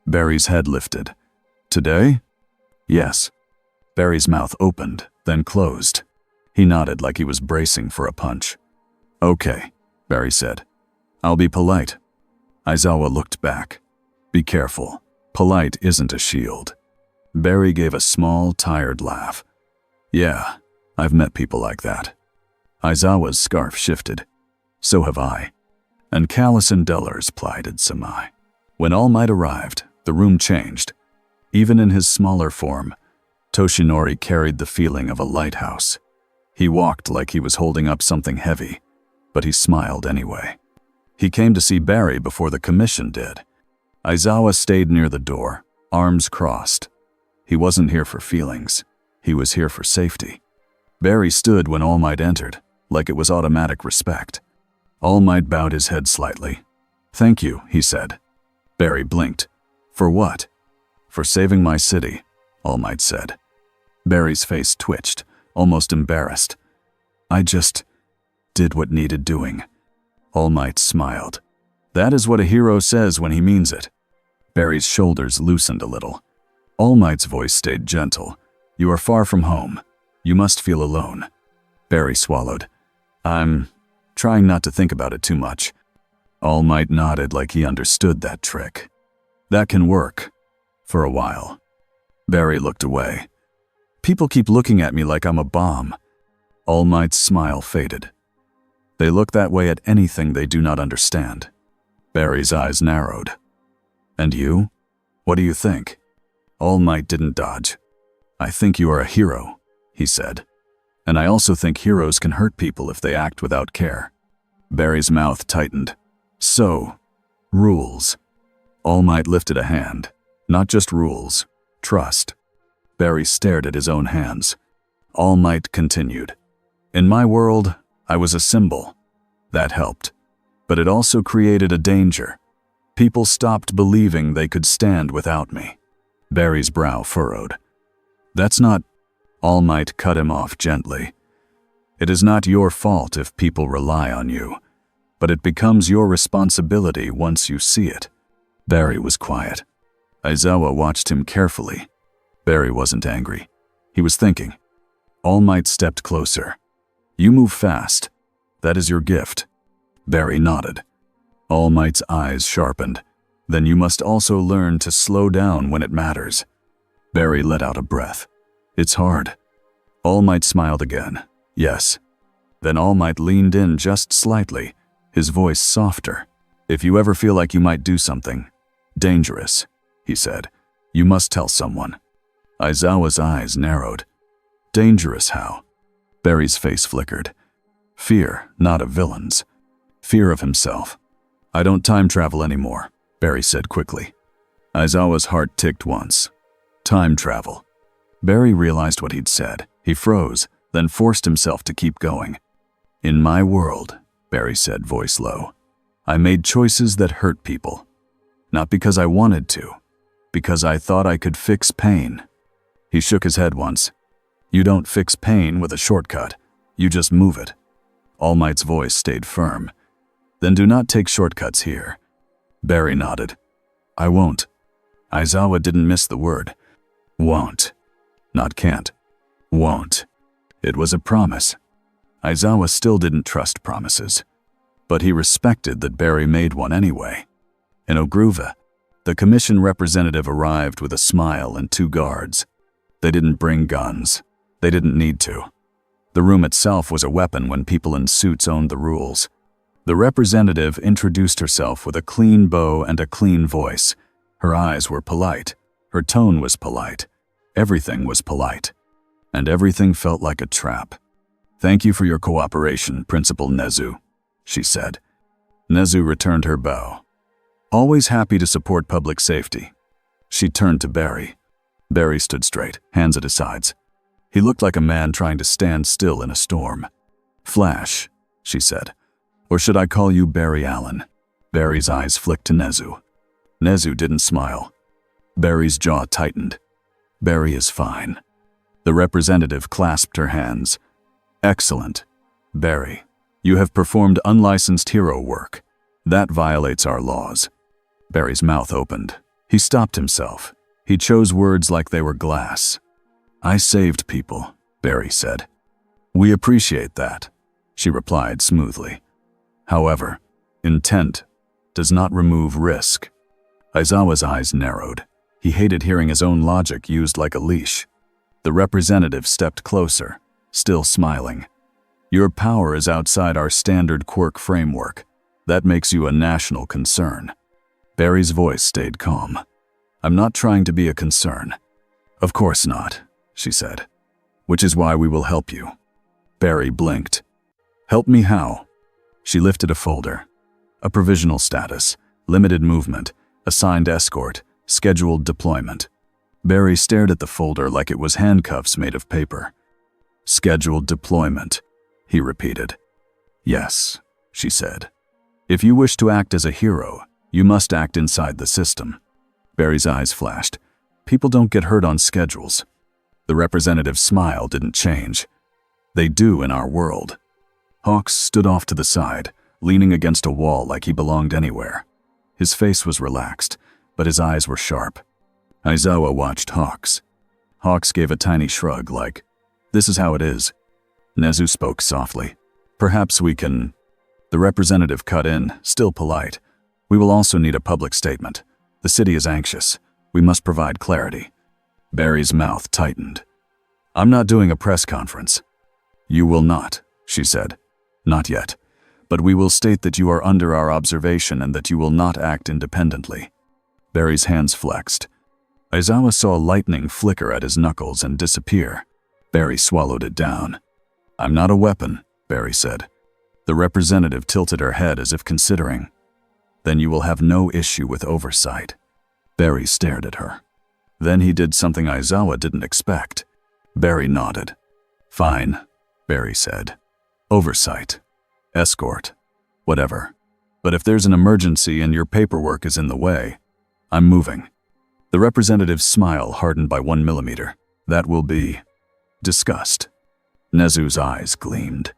Barry's head lifted. "Today?" "Yes." Barry's mouth opened, then closed. He nodded like he was bracing for a punch. "Okay," Barry said. "I'll be polite." Aizawa looked back. "Be careful. Polite isn't a shield." Barry gave a small, tired laugh. "Yeah, I've met people like that." Aizawa's scarf shifted. "So have I." And callous and dullers plighted Samai. When All Might arrived, the room changed. Even in his smaller form, Toshinori carried the feeling of a lighthouse. He walked like he was holding up something heavy, but he smiled anyway. He came to see Barry before the commission did. Aizawa stayed near the door, arms crossed. He wasn't here for feelings. He was here for safety. Barry stood when All Might entered, like it was automatic respect. All Might bowed his head slightly. "Thank you," he said. Barry blinked. "For what?" "For saving my city," All Might said. Barry's face twitched, almost embarrassed. "I just did what needed doing." All Might smiled. "That is what a hero says when he means it." Barry's shoulders loosened a little. All Might's voice stayed gentle. "You are far from home. You must feel alone." Barry swallowed. "I'm trying not to think about it too much." All Might nodded like he understood that trick. "That can work. For a while." Barry looked away. "People keep looking at me like I'm a bomb." All Might's smile faded. "They look that way at anything they do not understand." Barry's eyes narrowed. "And you? What do you think?" All Might didn't dodge. "I think you are a hero," he said. "And I also think heroes can hurt people if they act without care." Barry's mouth tightened. "So, rules." All Might lifted a hand. "Not just rules. Trust." Barry stared at his own hands. All Might continued. "In my world, I was a symbol. That helped. But it also created a danger. People stopped believing they could stand without me." Barry's brow furrowed. "That's not—" All Might cut him off gently. "It is not your fault if people rely on you, but it becomes your responsibility once you see it." Barry was quiet. Aizawa watched him carefully. Barry wasn't angry. He was thinking. All Might stepped closer. "You move fast. That is your gift." Barry nodded. All Might's eyes sharpened. "Then you must also learn to slow down when it matters." Barry let out a breath. It's hard. All Might smiled again. Yes. Then All Might leaned in just slightly, his voice softer. If you ever feel like you might do something dangerous, he said, you must tell someone. Aizawa's eyes narrowed. Dangerous how? Barry's face flickered. Fear, not of villains. Fear of himself. I don't time travel anymore, Barry said quickly. Aizawa's heart ticked once. Time travel. Barry realized what he'd said. He froze, then forced himself to keep going. In my world, Barry said, voice low, I made choices that hurt people. Not because I wanted to, because I thought I could fix pain. He shook his head once. You don't fix pain with a shortcut. You just move it. All Might's voice stayed firm. Then do not take shortcuts here. Barry nodded. I won't. Aizawa didn't miss the word. Won't. Not can't. Won't. It was a promise. Aizawa still didn't trust promises, but he respected that Barry made one anyway. In Ogruva, the commission representative arrived with a smile and 2 guards. They didn't bring guns. They didn't need to. The room itself was a weapon when people in suits owned the rules. The representative introduced herself with a clean bow and a clean voice. Her eyes were polite. Her tone was polite. Everything was polite. And everything felt like a trap. Thank you for your cooperation, Principal Nezu, she said. Nezu returned her bow. Always happy to support public safety. She turned to Barry. Barry stood straight, hands at his sides. He looked like a man trying to stand still in a storm. Flash, she said. Or should I call you Barry Allen? Barry's eyes flicked to Nezu. Nezu didn't smile. Barry's jaw tightened. Barry is fine. The representative clasped her hands. Excellent. Barry, you have performed unlicensed hero work. That violates our laws. Barry's mouth opened. He stopped himself. He chose words like they were glass. I saved people, Barry said. We appreciate that, she replied smoothly. However, intent does not remove risk. Aizawa's eyes narrowed. He hated hearing his own logic used like a leash. The representative stepped closer, still smiling. Your power is outside our standard quirk framework. That makes you a national concern. Barry's voice stayed calm. I'm not trying to be a concern. Of course not, she said. Which is why we will help you. Barry blinked. Help me how? She lifted a folder. A provisional status, limited movement, assigned escort, scheduled deployment. Barry stared at the folder like it was handcuffs made of paper. Scheduled deployment, he repeated. Yes, she said. If you wish to act as a hero, you must act inside the system. Barry's eyes flashed. People don't get hurt on schedules. The representative's smile didn't change. They do in our world. Hawks stood off to the side, leaning against a wall like he belonged anywhere. His face was relaxed, but his eyes were sharp. Aizawa watched Hawks. Hawks gave a tiny shrug like, this is how it is. Nezu spoke softly. Perhaps we can... The representative cut in, still polite. We will also need a public statement. The city is anxious. We must provide clarity. Barry's mouth tightened. I'm not doing a press conference. You will not, she said. Not yet. But we will state that you are under our observation and that you will not act independently. Barry's hands flexed. Aizawa saw lightning flicker at his knuckles and disappear. Barry swallowed it down. I'm not a weapon, Barry said. The representative tilted her head as if considering. Then you will have no issue with oversight. Barry stared at her. Then he did something Aizawa didn't expect. Barry nodded. Fine, Barry said. Oversight. Escort. Whatever. But if there's an emergency and your paperwork is in the way, I'm moving. The representative's smile hardened by 1 millimeter. That will be discussed. Nezu's eyes gleamed.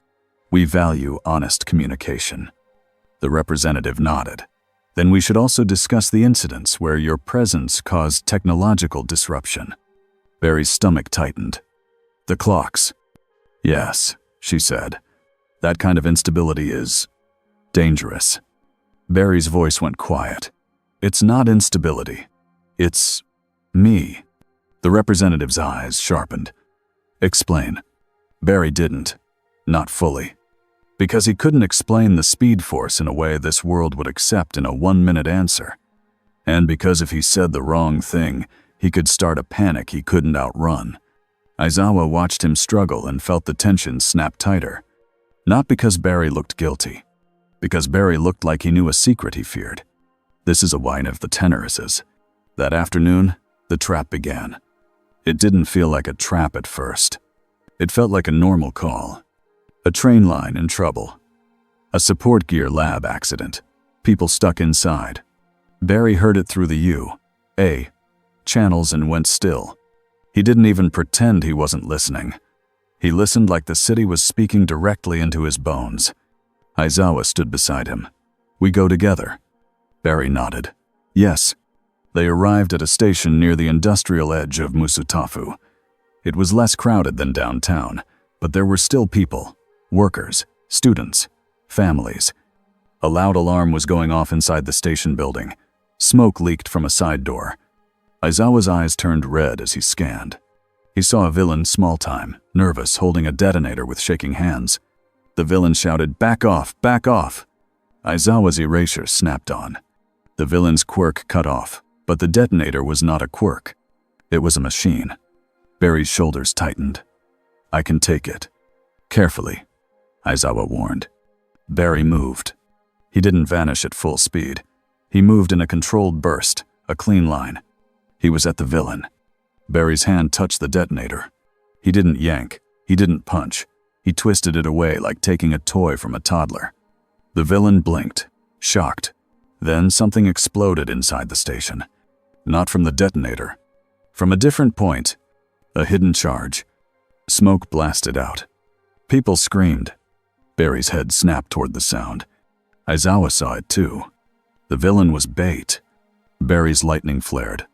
We value honest communication. The representative nodded. Then we should also discuss the incidents where your presence caused technological disruption. Barry's stomach tightened. The clocks. Yes, she said. That kind of instability is dangerous. Barry's voice went quiet. It's not instability. It's me. The representative's eyes sharpened. Explain. Barry didn't. Not fully. Because he couldn't explain the speed force in a way this world would accept in a 1-minute answer. And because if he said the wrong thing, he could start a panic he couldn't outrun. Aizawa watched him struggle and felt the tension snap tighter. Not because Barry looked guilty. Because Barry looked like he knew a secret he feared. This is a whine of the Tenorises. That afternoon, the trap began. It didn't feel like a trap at first. It felt like a normal call. A train line in trouble. A support gear lab accident. People stuck inside. Barry heard it through the U.A. channels and went still. He didn't even pretend he wasn't listening. He listened like the city was speaking directly into his bones. Aizawa stood beside him. We go together. Barry nodded. Yes. They arrived at a station near the industrial edge of Musutafu. It was less crowded than downtown, but there were still people. Workers, students, families. A loud alarm was going off inside the station building. Smoke leaked from a side door. Aizawa's eyes turned red as he scanned. He saw a villain small-time, nervous, holding a detonator with shaking hands. The villain shouted, "Back off, back off!" Aizawa's erasure snapped on. The villain's quirk cut off, but the detonator was not a quirk. It was a machine. Barry's shoulders tightened. I can take it. Carefully, Aizawa warned. Barry moved. He didn't vanish at full speed. He moved in a controlled burst, a clean line. He was at the villain. Barry's hand touched the detonator. He didn't yank. He didn't punch. He twisted it away like taking a toy from a toddler. The villain blinked, shocked. Then something exploded inside the station. Not from the detonator. From a different point. A hidden charge. Smoke blasted out. People screamed. Barry's head snapped toward the sound. Aizawa saw it too. The villain was bait. Barry's lightning flared.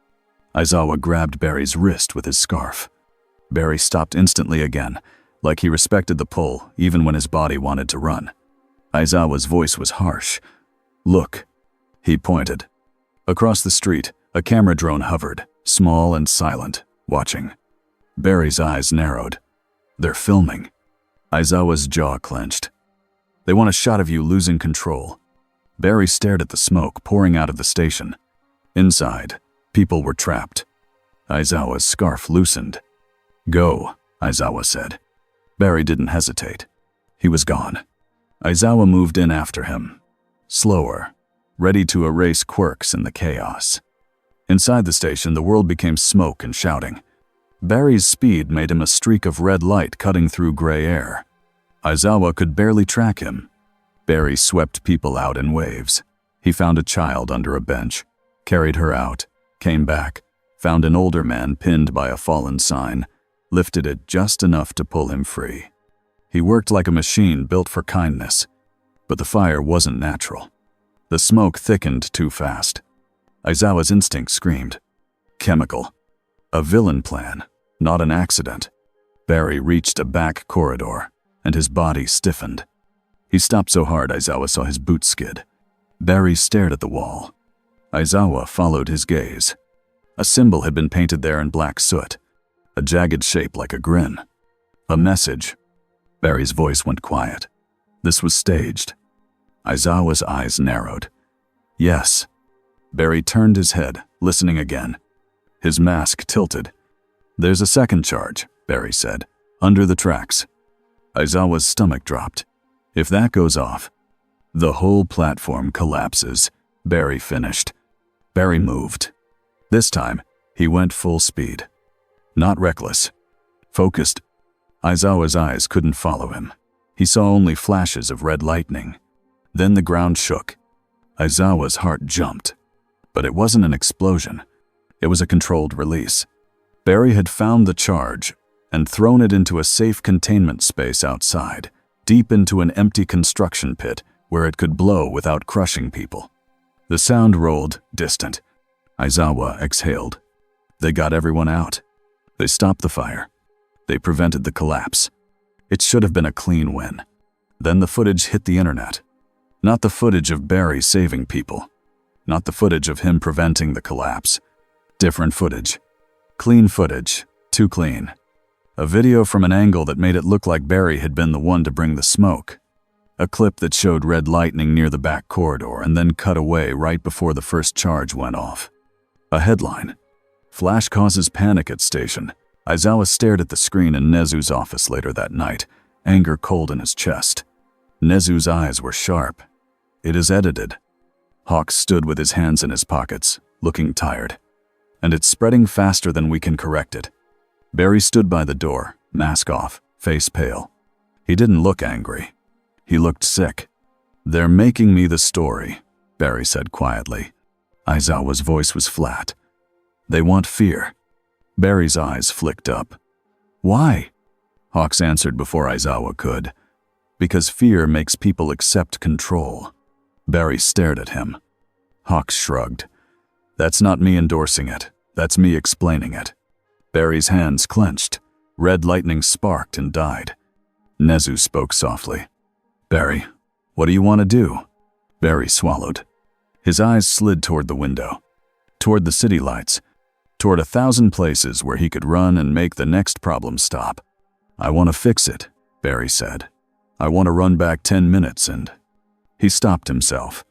Aizawa grabbed Barry's wrist with his scarf. Barry stopped instantly again, like he respected the pull even when his body wanted to run. Aizawa's voice was harsh. Look. He pointed. Across the street, a camera drone hovered, small and silent, watching. Barry's eyes narrowed. They're filming. Aizawa's jaw clenched. They want a shot of you losing control. Barry stared at the smoke pouring out of the station. Inside, people were trapped. Aizawa's scarf loosened. Go, Aizawa said. Barry didn't hesitate. He was gone. Aizawa moved in after him. Slower, ready to erase quirks in the chaos. Inside the station, the world became smoke and shouting. Barry's speed made him a streak of red light cutting through gray air. Aizawa could barely track him. Barry swept people out in waves. He found a child under a bench, carried her out, came back, found an older man pinned by a fallen sign, lifted it just enough to pull him free. He worked like a machine built for kindness, but the fire wasn't natural. The smoke thickened too fast. Aizawa's instinct screamed. Chemical. A villain plan, not an accident. Barry reached a back corridor, and his body stiffened. He stopped so hard Aizawa saw his boots skid. Barry stared at the wall. Aizawa followed his gaze. A symbol had been painted there in black soot, a jagged shape like a grin. A message. Barry's voice went quiet. This was staged. Aizawa's eyes narrowed. Yes. Barry turned his head, listening again. His mask tilted. There's a second charge, Barry said, under the tracks. Aizawa's stomach dropped. If that goes off, the whole platform collapses, Barry finished. Barry moved. This time, he went full speed. Not reckless. Focused. Aizawa's eyes couldn't follow him. He saw only flashes of red lightning. Then the ground shook. Aizawa's heart jumped. But it wasn't an explosion. It was a controlled release. Barry had found the charge and thrown it into a safe containment space outside, deep into an empty construction pit where it could blow without crushing people. The sound rolled, distant. Aizawa exhaled. They got everyone out. They stopped the fire. They prevented the collapse. It should have been a clean win. Then the footage hit the internet. Not the footage of Barry saving people. Not the footage of him preventing the collapse. Different footage. Clean footage. Too clean. A video from an angle that made it look like Barry had been the one to bring the smoke. A clip that showed red lightning near the back corridor and then cut away right before the first charge went off. A headline. Flash causes panic at station. Aizawa stared at the screen in Nezu's office later that night, anger cold in his chest. Nezu's eyes were sharp. It is edited. Hawks stood with his hands in his pockets, looking tired. And it's spreading faster than we can correct it. Barry stood by the door, mask off, face pale. He didn't look angry. He looked sick. "They're making me the story," Barry said quietly. Aizawa's voice was flat. "They want fear." Barry's eyes flicked up. "Why?" Hawks answered before Aizawa could. "Because fear makes people accept control." Barry stared at him. Hawks shrugged. "That's not me endorsing it. That's me explaining it." Barry's hands clenched. Red lightning sparked and died. Nezu spoke softly. "Barry, what do you want to do?" Barry swallowed. His eyes slid toward the window, toward the city lights, toward 1,000 places where he could run and make the next problem stop. "I want to fix it," Barry said. "I want to run back 10 minutes and—" He stopped himself.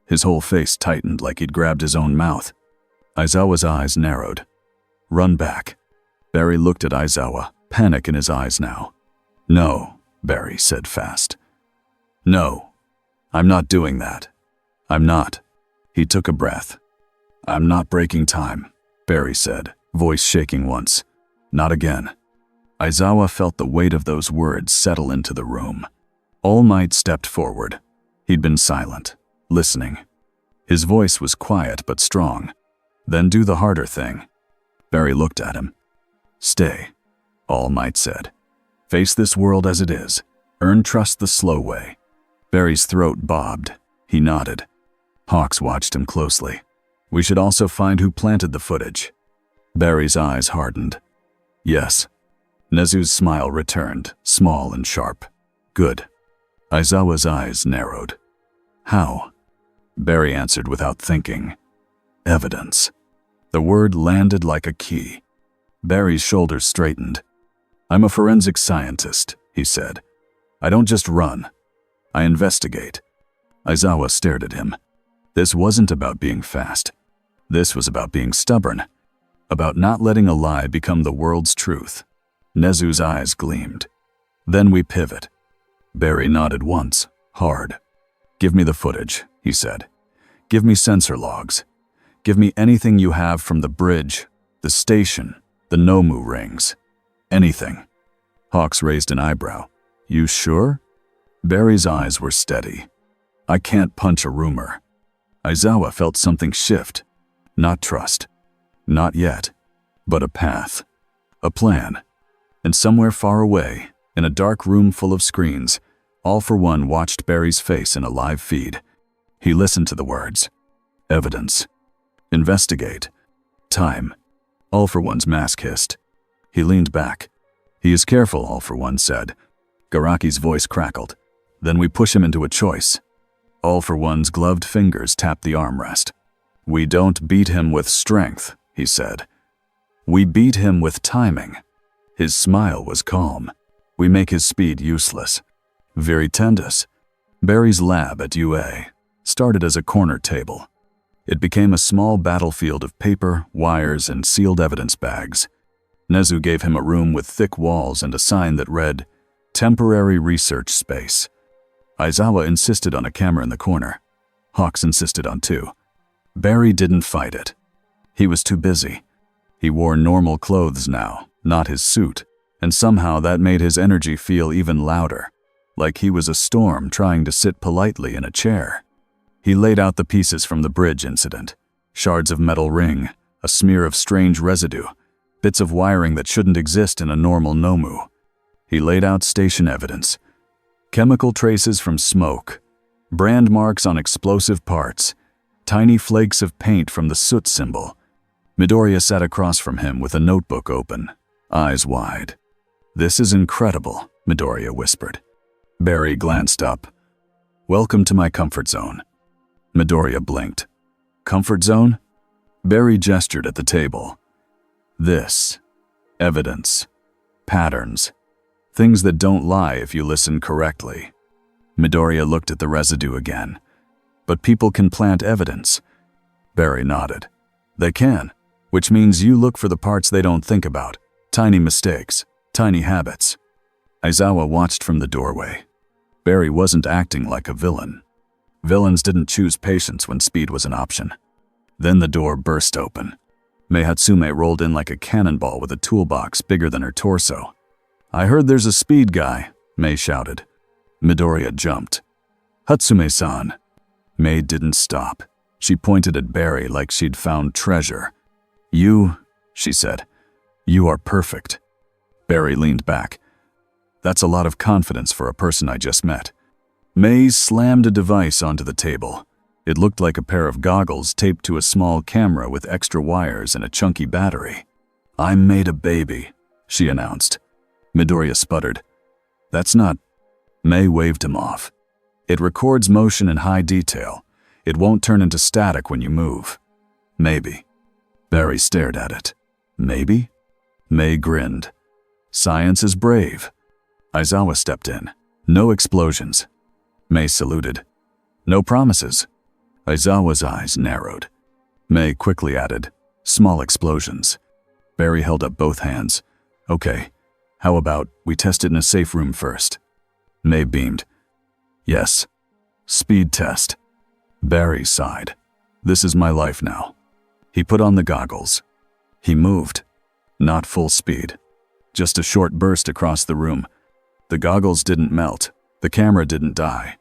His whole face tightened like he'd grabbed his own mouth. Aizawa's eyes narrowed. "Run back." Barry looked at Aizawa, panic in his eyes now. "No," Barry said fast. "No, I'm not doing that. I'm not." He took a breath. "I'm not breaking time," Barry said, voice shaking once. "Not again." Aizawa felt the weight of those words settle into the room. All Might stepped forward. He'd been silent, listening. His voice was quiet but strong. "Then do the harder thing." Barry looked at him. "Stay," All Might said. "Face this world as it is. Earn trust the slow way." Barry's throat bobbed. He nodded. Hawks watched him closely. "We should also find who planted the footage." Barry's eyes hardened. "Yes." Nezu's smile returned, small and sharp. "Good." Aizawa's eyes narrowed. "How?" Barry answered without thinking. "Evidence." The word landed like a key. Barry's shoulders straightened. "I'm a forensic scientist," he said. "I don't just run. I investigate." Aizawa stared at him. This wasn't about being fast. This was about being stubborn. About not letting a lie become the world's truth. Nezu's eyes gleamed. "Then we pivot." Barry nodded once, hard. "Give me the footage," he said. "Give me sensor logs. Give me anything you have from the bridge, the station, the Nomu rings. Anything." Hawks raised an eyebrow. "You sure?" Barry's eyes were steady. "I can't punch a rumor." Aizawa felt something shift. Not trust. Not yet. But a path. A plan. And somewhere far away, in a dark room full of screens, All for One watched Barry's face in a live feed. He listened to the words. Evidence. Investigate. Time. All for One's mask hissed. He leaned back. "He is careful," All for One said. Garaki's voice crackled. "Then we push him into a choice." All for One's gloved fingers tapped the armrest. "We don't beat him with strength," he said. "We beat him with timing." His smile was calm. "We make his speed useless." Veritendus. Barry's lab at UA started as a corner table. It became a small battlefield of paper, wires, and sealed evidence bags. Nezu gave him a room with thick walls and a sign that read, "Temporary Research Space." Aizawa insisted on a camera in the corner. Hawks insisted on 2. Barry didn't fight it. He was too busy. He wore normal clothes now, not his suit, and somehow that made his energy feel even louder, like he was a storm trying to sit politely in a chair. He laid out the pieces from the bridge incident. Shards of metal ring, a smear of strange residue, bits of wiring that shouldn't exist in a normal Nomu. He laid out station evidence. Chemical traces from smoke, brand marks on explosive parts, tiny flakes of paint from the soot symbol. Midoriya sat across from him with a notebook open, eyes wide. "This is incredible," Midoriya whispered. Barry glanced up. "Welcome to my comfort zone." Midoriya blinked. "Comfort zone?" Barry gestured at the table. This. Evidence. Patterns. Things that don't lie if you listen correctly. Midoriya looked at the residue again. But people can plant evidence. Barry nodded. They can, which means you look for the parts they don't think about. Tiny mistakes, tiny habits. Aizawa watched from the doorway. Barry wasn't acting like a villain. Villains didn't choose patience when speed was an option. Then the door burst open. Mei Hatsume rolled in like a cannonball with a toolbox bigger than her torso. "I heard there's a speed guy," Mei shouted. Midoriya jumped. "Hatsume-san." Mei didn't stop. She pointed at Barry like she'd found treasure. "You," she said, "you are perfect." Barry leaned back. "That's a lot of confidence for a person I just met." Mei slammed a device onto the table. It looked like a pair of goggles taped to a small camera with extra wires and a chunky battery. "I made a baby," she announced. Midoriya sputtered. "That's not..." Mei waved him off. "It records motion in high detail. It won't turn into static when you move." "Maybe." Barry stared at it. "Maybe?" Mei grinned. "Science is brave." Aizawa stepped in. "No explosions." Mei saluted. "No promises." Aizawa's eyes narrowed. Mei quickly added, "Small explosions." Barry held up both hands. "Okay, how about we test it in a safe room first?" Mei beamed. "Yes. Speed test." Barry sighed. "This is my life now." He put on the goggles. He moved. Not full speed. Just a short burst across the room. The goggles didn't melt. The camera didn't die.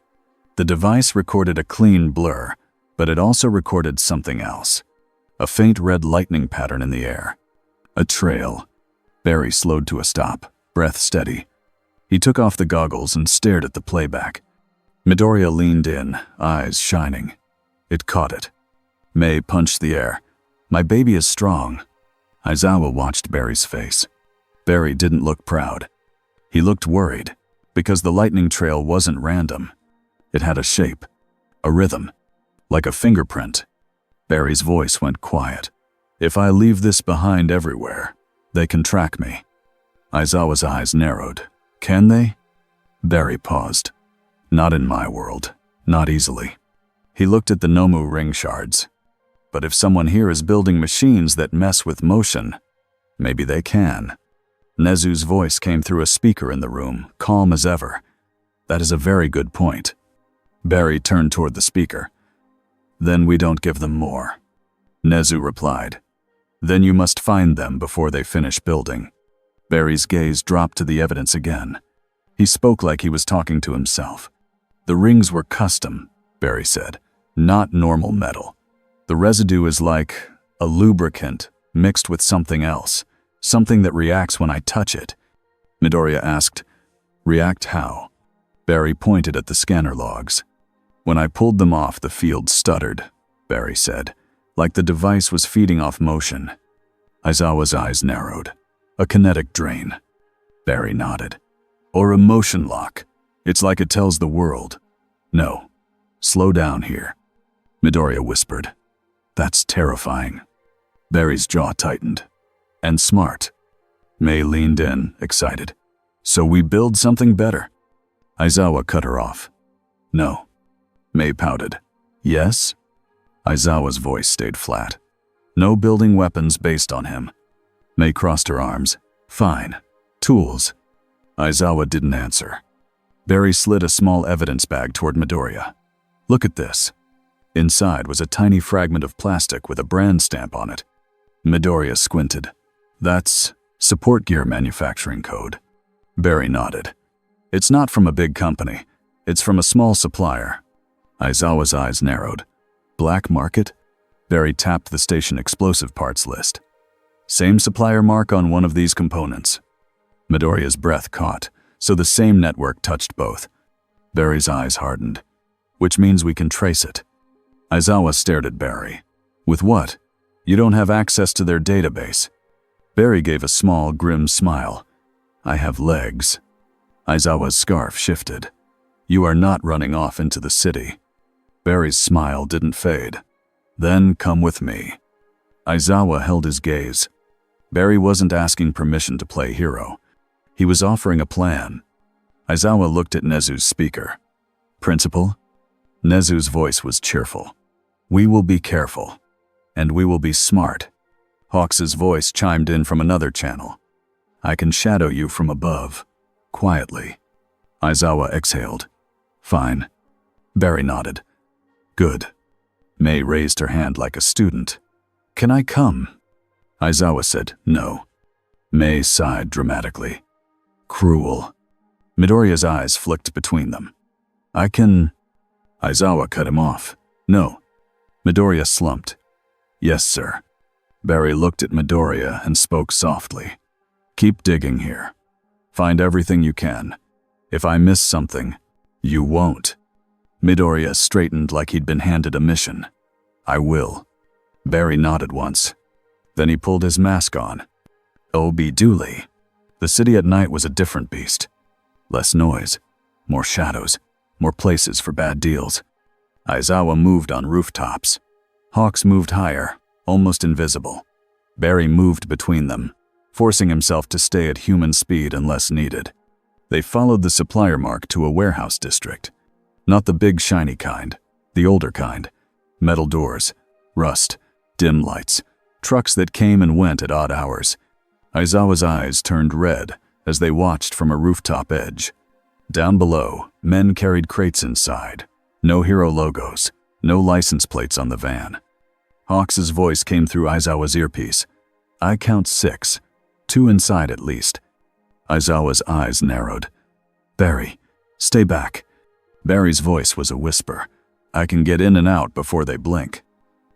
The device recorded a clean blur, but it also recorded something else. A faint red lightning pattern in the air. A trail. Barry slowed to a stop, breath steady. He took off the goggles and stared at the playback. Midoriya leaned in, eyes shining. It caught it. Mei punched the air. "My baby is strong." Aizawa watched Barry's face. Barry didn't look proud. He looked worried, because the lightning trail wasn't random. It had a shape, a rhythm, like a fingerprint. Barry's voice went quiet. "If I leave this behind everywhere, they can track me." Aizawa's eyes narrowed. "Can they?" Barry paused. "Not in my world. Not easily." He looked at the Nomu ring shards. "But if someone here is building machines that mess with motion, maybe they can." Nezu's voice came through a speaker in the room, calm as ever. "That is a very good point." Barry turned toward the speaker. "Then we don't give them more." Nezu replied. "Then you must find them before they finish building." Barry's gaze dropped to the evidence again. He spoke like he was talking to himself. "The rings were custom," Barry said, "not normal metal. The residue is like a lubricant mixed with something else, something that reacts when I touch it." Midoriya asked, "React how?" Barry pointed at the scanner logs. "When I pulled them off, the field stuttered," Barry said, like the device was feeding off motion. Aizawa's eyes narrowed. "A kinetic drain." Barry nodded. "Or a motion lock. It's like it tells the world, 'No, slow down here.'" Midoriya whispered, "That's terrifying." Barry's jaw tightened. "And smart." Mei leaned in, excited. "So we build something better?" Aizawa cut her off. "No." Mei pouted. "Yes?" Aizawa's voice stayed flat. "No building weapons based on him." Mei crossed her arms. "Fine. Tools." Aizawa didn't answer. Barry slid a small evidence bag toward Midoriya. "Look at this." Inside was a tiny fragment of plastic with a brand stamp on it. Midoriya squinted. "That's support gear manufacturing code." Barry nodded. "It's not from a big company. It's from a small supplier." Aizawa's eyes narrowed. "Black market?" Barry tapped the station explosive parts list. "Same supplier mark on one of these components." Midoriya's breath caught, so the same network touched both. Barry's eyes hardened. "Which means we can trace it." Aizawa stared at Barry. "With what? You don't have access to their database." Barry gave a small, grim smile. "I have legs." Aizawa's scarf shifted. "You are not running off into the city." Barry's smile didn't fade. "Then come with me." Aizawa held his gaze. Barry wasn't asking permission to play hero. He was offering a plan. Aizawa looked at Nezu's speaker. Principal? Nezu's voice was cheerful. We will be careful. And we will be smart. Hawks's voice chimed in from another channel. I can shadow you from above. Quietly. Aizawa exhaled. Fine. Barry nodded. Good. May raised her hand like a student. Can I come? Aizawa said no. May sighed dramatically. Cruel. Midoriya's eyes flicked between them. I can... Aizawa cut him off. No. Midoriya slumped. Yes, sir. Barry looked at Midoriya and spoke softly. Keep digging here. Find everything you can. If I miss something, you won't. Midoriya straightened like he'd been handed a mission. I will. Barry nodded once. Then he pulled his mask on. Obi Dooley. The city at night was a different beast. Less noise, more shadows, more places for bad deals. Aizawa moved on rooftops. Hawks moved higher, almost invisible. Barry moved between them, forcing himself to stay at human speed unless needed. They followed the supplier mark to a warehouse district. Not the big shiny kind, the older kind. Metal doors, rust, dim lights, trucks that came and went at odd hours. Aizawa's eyes turned red as they watched from a rooftop edge. Down below, men carried crates inside. No hero logos, no license plates on the van. Hawks's voice came through Aizawa's earpiece. I count 6, 2 inside at least. Aizawa's eyes narrowed. Barry, stay back. Barry's voice was a whisper. I can get in and out before they blink.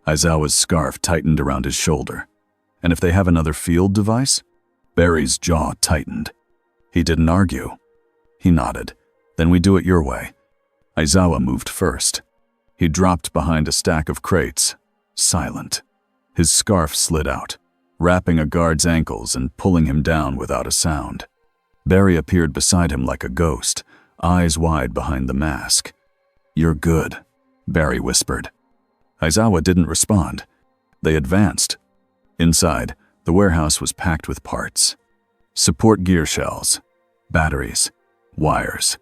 Aizawa's scarf tightened around his shoulder. And if they have another field device? Barry's jaw tightened. He didn't argue. He nodded. Then we do it your way. Aizawa moved first. He dropped behind a stack of crates, silent. His scarf slid out, wrapping a guard's ankles and pulling him down without a sound. Barry appeared beside him like a ghost, eyes wide behind the mask. You're good, Barry whispered. Aizawa didn't respond. They advanced. Inside, the warehouse was packed with parts. Support gear shells, batteries, wires.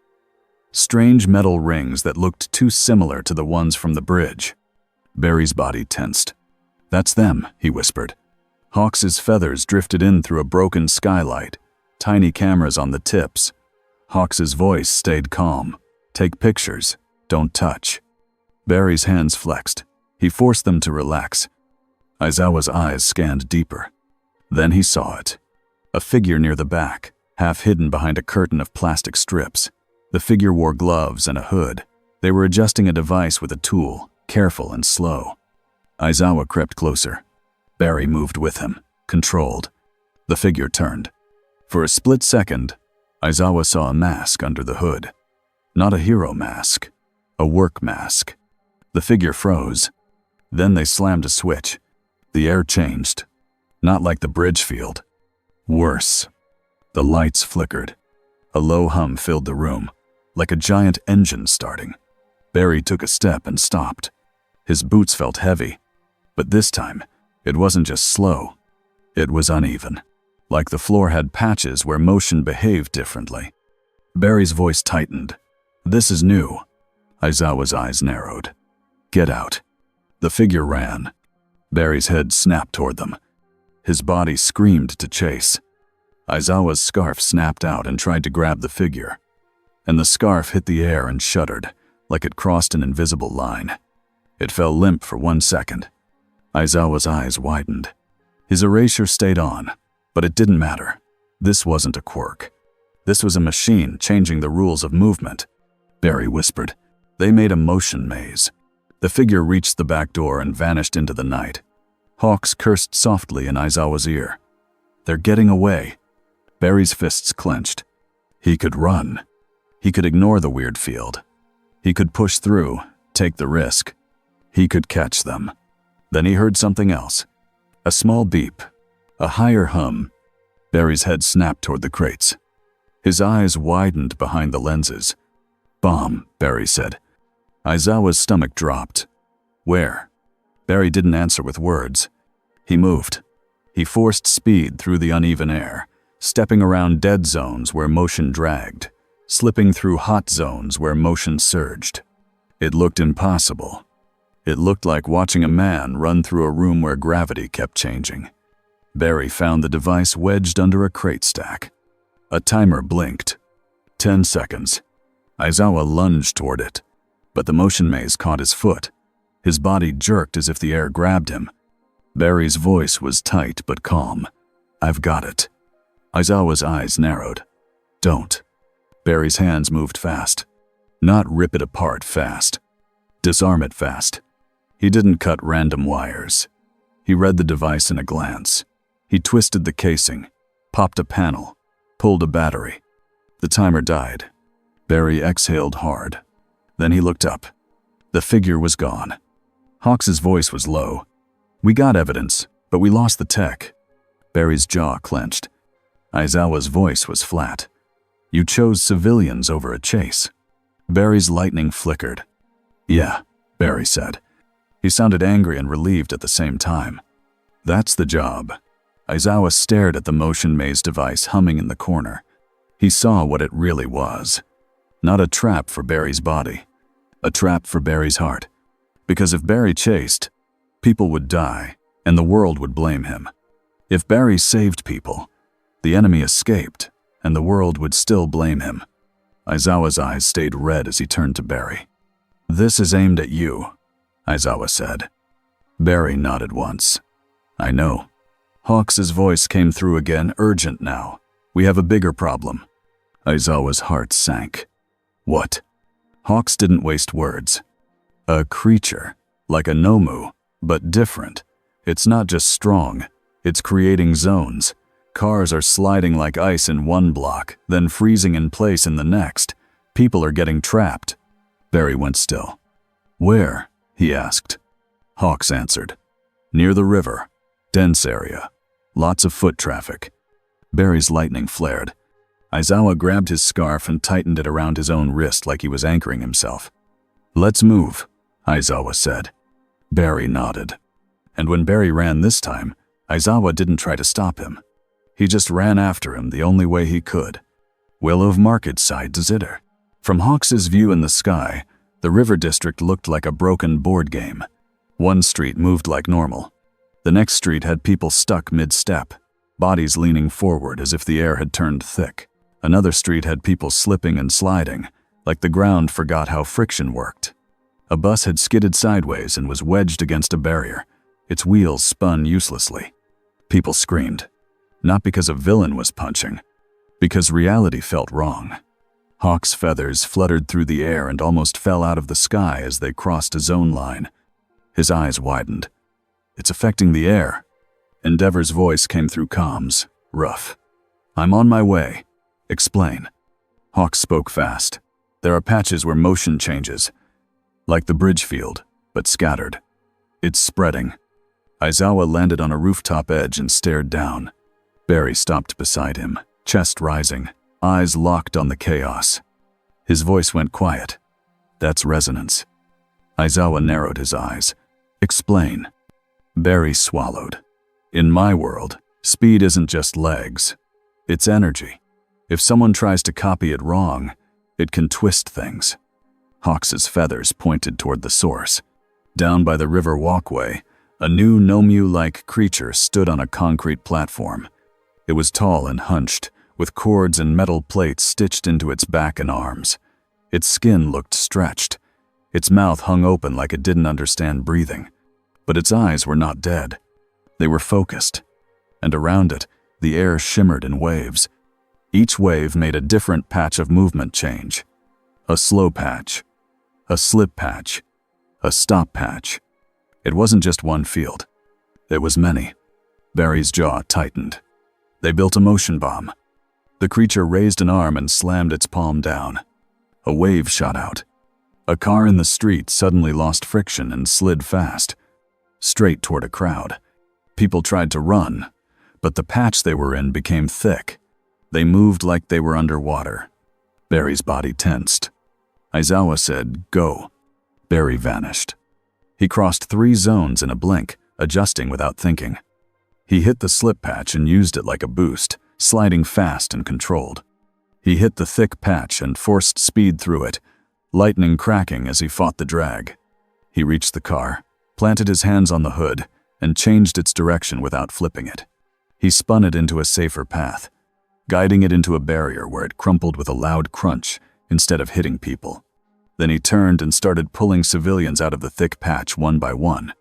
Strange metal rings that looked too similar to the ones from the bridge. Barry's body tensed. That's them, he whispered. Hawks's feathers drifted in through a broken skylight, tiny cameras on the tips. Hawks's voice stayed calm. Take pictures, don't touch. Barry's hands flexed. He forced them to relax. Aizawa's eyes scanned deeper. Then he saw it. A figure near the back, half hidden behind a curtain of plastic strips. The figure wore gloves and a hood. They were adjusting a device with a tool, careful and slow. Aizawa crept closer. Barry moved with him, controlled. The figure turned. For a split second, Aizawa saw a mask under the hood. Not a hero mask, a work mask. The figure froze. Then they slammed a switch. The air changed. Not like the bridge field. Worse. The lights flickered. A low hum filled the room, like a giant engine starting. Barry took a step and stopped. His boots felt heavy. But this time, it wasn't just slow. It was uneven, like the floor had patches where motion behaved differently. Barry's voice tightened. This is new. Aizawa's eyes narrowed. Get out. The figure ran. Barry's head snapped toward them. His body screamed to chase. Aizawa's scarf snapped out and tried to grab the figure. And the scarf hit the air and shuddered, like it crossed an invisible line. It fell limp for 1 second. Aizawa's eyes widened. His erasure stayed on, but it didn't matter. This wasn't a quirk. This was a machine changing the rules of movement. Barry whispered. They made a motion maze. The figure reached the back door and vanished into the night. Hawks cursed softly in Aizawa's ear. They're getting away. Barry's fists clenched. He could run. He could ignore the weird field. He could push through, take the risk. He could catch them. Then he heard something else. A small beep. A higher hum. Barry's head snapped toward the crates. His eyes widened behind the lenses. Bomb, Barry said. Aizawa's stomach dropped. Where? Barry didn't answer with words. He moved. He forced speed through the uneven air, stepping around dead zones where motion dragged, slipping through hot zones where motion surged. It looked impossible. It looked like watching a man run through a room where gravity kept changing. Barry found the device wedged under a crate stack. A timer blinked. 10 seconds. Aizawa lunged toward it, but the motion maze caught his foot. His body jerked as if the air grabbed him. Barry's voice was tight but calm. "I've got it." Aizawa's eyes narrowed. "Don't." Barry's hands moved fast. Not rip it apart fast. Disarm it fast. He didn't cut random wires. He read the device in a glance. He twisted the casing, popped a panel, pulled a battery. The timer died. Barry exhaled hard. Then he looked up. The figure was gone. Hawks's voice was low. "We got evidence, but we lost the tech." Barry's jaw clenched. Aizawa's voice was flat. "You chose civilians over a chase." Barry's lightning flickered. "Yeah," Barry said. He sounded angry and relieved at the same time. "That's the job." Aizawa stared at the motion maze device humming in the corner. He saw what it really was. Not a trap for Barry's body. A trap for Barry's heart. Because if Barry chased, people would die, and the world would blame him. If Barry saved people, the enemy escaped, and the world would still blame him. Aizawa's eyes stayed red as he turned to Barry. "This is aimed at you," Aizawa said. Barry nodded once. "I know." Hawks's voice came through again, urgent now. "We have a bigger problem." Aizawa's heart sank. "What?" Hawks didn't waste words. "A creature, like a Nomu, but different. It's not just strong, it's creating zones. Cars are sliding like ice in one block, then freezing in place in the next. People are getting trapped." Barry went still. "Where?" he asked. Hawks answered. "Near the river. Dense area. Lots of foot traffic." Barry's lightning flared. Aizawa grabbed his scarf and tightened it around his own wrist like he was anchoring himself. "Let's move," Aizawa said. Barry nodded. And when Barry ran this time, Aizawa didn't try to stop him. He just ran after him the only way he could. Willow Market side to Zitter. From Hawks's view in the sky, the river district looked like a broken board game. One street moved like normal. The next street had people stuck mid-step, bodies leaning forward as if the air had turned thick. Another street had people slipping and sliding, like the ground forgot how friction worked. A bus had skidded sideways and was wedged against a barrier. Its wheels spun uselessly. People screamed. Not because a villain was punching, because reality felt wrong. Hawk's feathers fluttered through the air and almost fell out of the sky as they crossed a zone line. His eyes widened. "It's affecting the air." Endeavor's voice came through comms, rough. "I'm on my way. Explain." Hawk spoke fast. "There are patches where motion changes, like the bridge field, but scattered. It's spreading." Aizawa landed on a rooftop edge and stared down. Barry stopped beside him, chest rising, eyes locked on the chaos. His voice went quiet. "That's resonance." Aizawa narrowed his eyes. "Explain." Barry swallowed. "In my world, speed isn't just legs. It's energy. If someone tries to copy it wrong, it can twist things." Hawks's feathers pointed toward the source. Down by the river walkway, a new Nomu-like creature stood on a concrete platform. It was tall and hunched, with cords and metal plates stitched into its back and arms. Its skin looked stretched. Its mouth hung open like it didn't understand breathing. But its eyes were not dead. They were focused. And around it, the air shimmered in waves. Each wave made a different patch of movement change. A slow patch. A slip patch. A stop patch. It wasn't just one field. It was many. Barry's jaw tightened. They built a motion bomb. The creature raised an arm and slammed its palm down. A wave shot out. A car in the street suddenly lost friction and slid fast, straight toward a crowd. People tried to run, but the patch they were in became thick. They moved like they were underwater. Barry's body tensed. Aizawa said, "Go." Barry vanished. He crossed 3 zones in a blink, adjusting without thinking. He hit the slip patch and used it like a boost, sliding fast and controlled. He hit the thick patch and forced speed through it, lightning cracking as he fought the drag. He reached the car, planted his hands on the hood, and changed its direction without flipping it. He spun it into a safer path, guiding it into a barrier where it crumpled with a loud crunch instead of hitting people. Then he turned and started pulling civilians out of the thick patch one by one.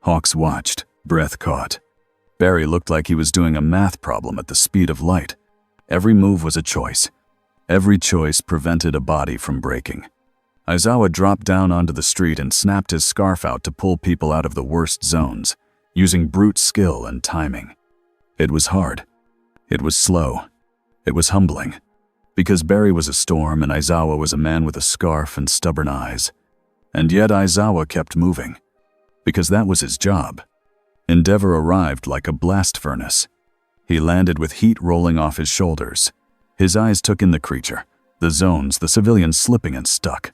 Hawks watched, breath caught. Barry looked like he was doing a math problem at the speed of light. Every move was a choice. Every choice prevented a body from breaking. Aizawa dropped down onto the street and snapped his scarf out to pull people out of the worst zones, using brute skill and timing. It was hard. It was slow. It was humbling. Because Barry was a storm and Aizawa was a man with a scarf and stubborn eyes. And yet Aizawa kept moving. Because that was his job. Endeavor arrived like a blast furnace. He landed with heat rolling off his shoulders. His eyes took in the creature, the zones, the civilians slipping and stuck.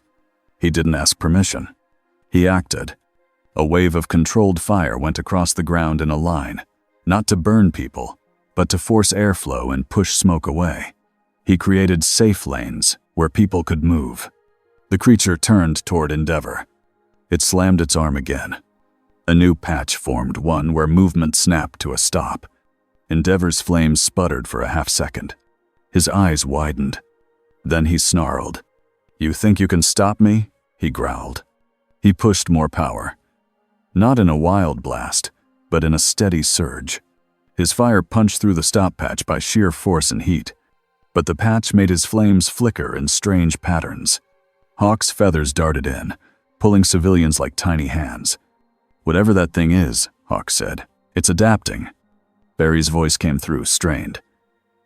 He didn't ask permission. He acted. A wave of controlled fire went across the ground in a line, not to burn people, but to force airflow and push smoke away. He created safe lanes where people could move. The creature turned toward Endeavor. It slammed its arm again. A new patch formed, one where movement snapped to a stop. Endeavor's flames sputtered for a half-second. His eyes widened. Then he snarled. "You think you can stop me?" he growled. He pushed more power. Not in a wild blast, but in a steady surge. His fire punched through the stop patch by sheer force and heat, but the patch made his flames flicker in strange patterns. Hawk's feathers darted in, pulling civilians like tiny hands. "Whatever that thing is," Hawk said, "it's adapting." Barry's voice came through, strained.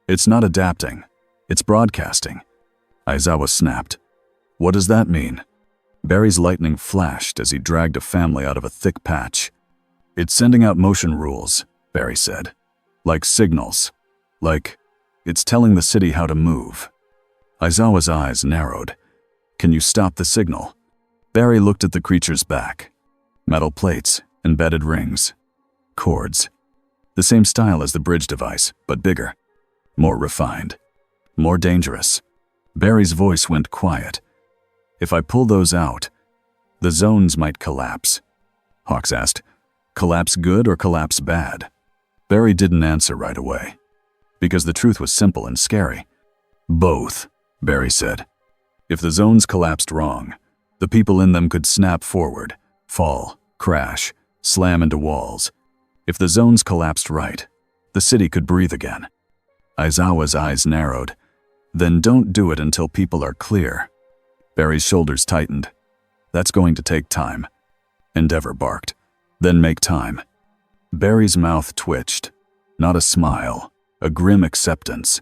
"It's not adapting. It's broadcasting." Aizawa snapped. "What does that mean?" Barry's lightning flashed as he dragged a family out of a thick patch. "It's sending out motion rules," Barry said. "Like signals. Like, it's telling the city how to move." Aizawa's eyes narrowed. "Can you stop the signal?" Barry looked at the creature's back. Metal plates, embedded rings, cords. The same style as the bridge device, but bigger. More refined. More dangerous. Barry's voice went quiet. "If I pull those out, the zones might collapse." Hawks asked, "Collapse good or collapse bad?" Barry didn't answer right away, because the truth was simple and scary. "Both," Barry said. "If the zones collapsed wrong, the people in them could snap forward, fall, crash, slam into walls. If the zones collapsed right, the city could breathe again." Aizawa's eyes narrowed. "Then don't do it until people are clear." Barry's shoulders tightened. "That's going to take time." Endeavor barked. "Then make time." Barry's mouth twitched. Not a smile, a grim acceptance.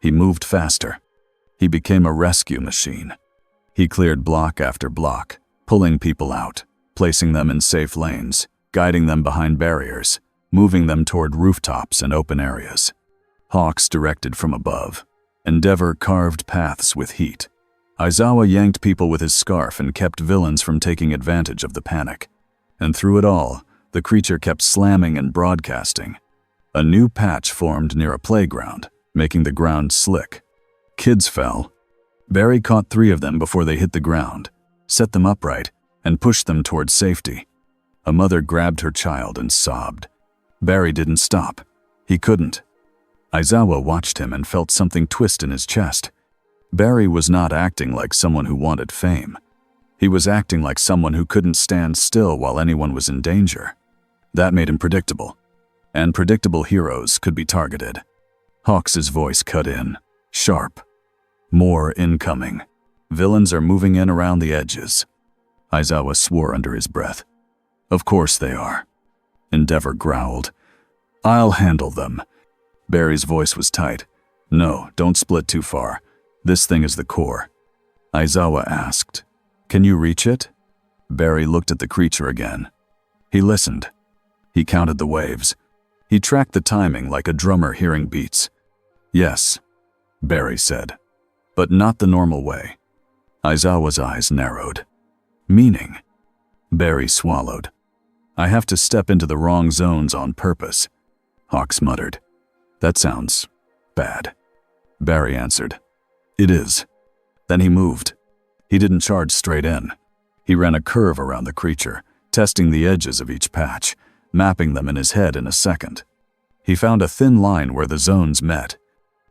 He moved faster. He became a rescue machine. He cleared block after block, pulling people out, placing them in safe lanes, guiding them behind barriers, moving them toward rooftops and open areas. Hawks directed from above. Endeavor carved paths with heat. Aizawa yanked people with his scarf and kept villains from taking advantage of the panic. And through it all, the creature kept slamming and broadcasting. A new patch formed near a playground, making the ground slick. Kids fell. Barry caught 3 of them before they hit the ground, set them upright, and pushed them towards safety. A mother grabbed her child and sobbed. Barry didn't stop. He couldn't. Aizawa watched him and felt something twist in his chest. Barry was not acting like someone who wanted fame. He was acting like someone who couldn't stand still while anyone was in danger. That made him predictable. And predictable heroes could be targeted. Hawks' voice cut in, sharp. "More incoming. Villains are moving in around the edges." Aizawa swore under his breath. "Of course they are." Endeavor growled. "I'll handle them." Barry's voice was tight. "No, don't split too far. This thing is the core." Aizawa asked, "Can you reach it?" Barry looked at the creature again. He listened. He counted the waves. He tracked the timing like a drummer hearing beats. "Yes," Barry said, "but not the normal way." Aizawa's eyes narrowed. "Meaning?" Barry swallowed. "I have to step into the wrong zones on purpose." Hawks muttered. That sounds bad. Barry answered. It is. Then he moved. He didn't charge straight in. He ran a curve around the creature, testing the edges of each patch, mapping them in his head in a second. He found a thin line where the zones met,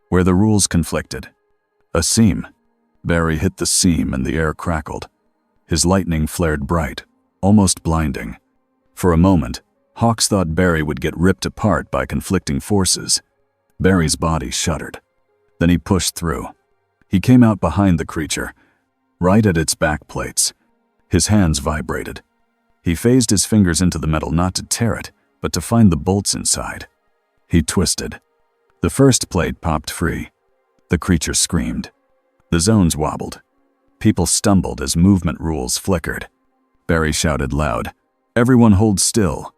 where the rules conflicted. A seam. Barry hit the seam and the air crackled. His lightning flared bright, almost blinding. For a moment, Hawks thought Barry would get ripped apart by conflicting forces. Barry's body shuddered. Then he pushed through. He came out behind the creature, right at its back plates. His hands vibrated. He phased his fingers into the metal not to tear it, but to find the bolts inside. He twisted. The first plate popped free. The creature screamed. The zones wobbled. People stumbled as movement rules flickered. Barry shouted loud, "Everyone hold still."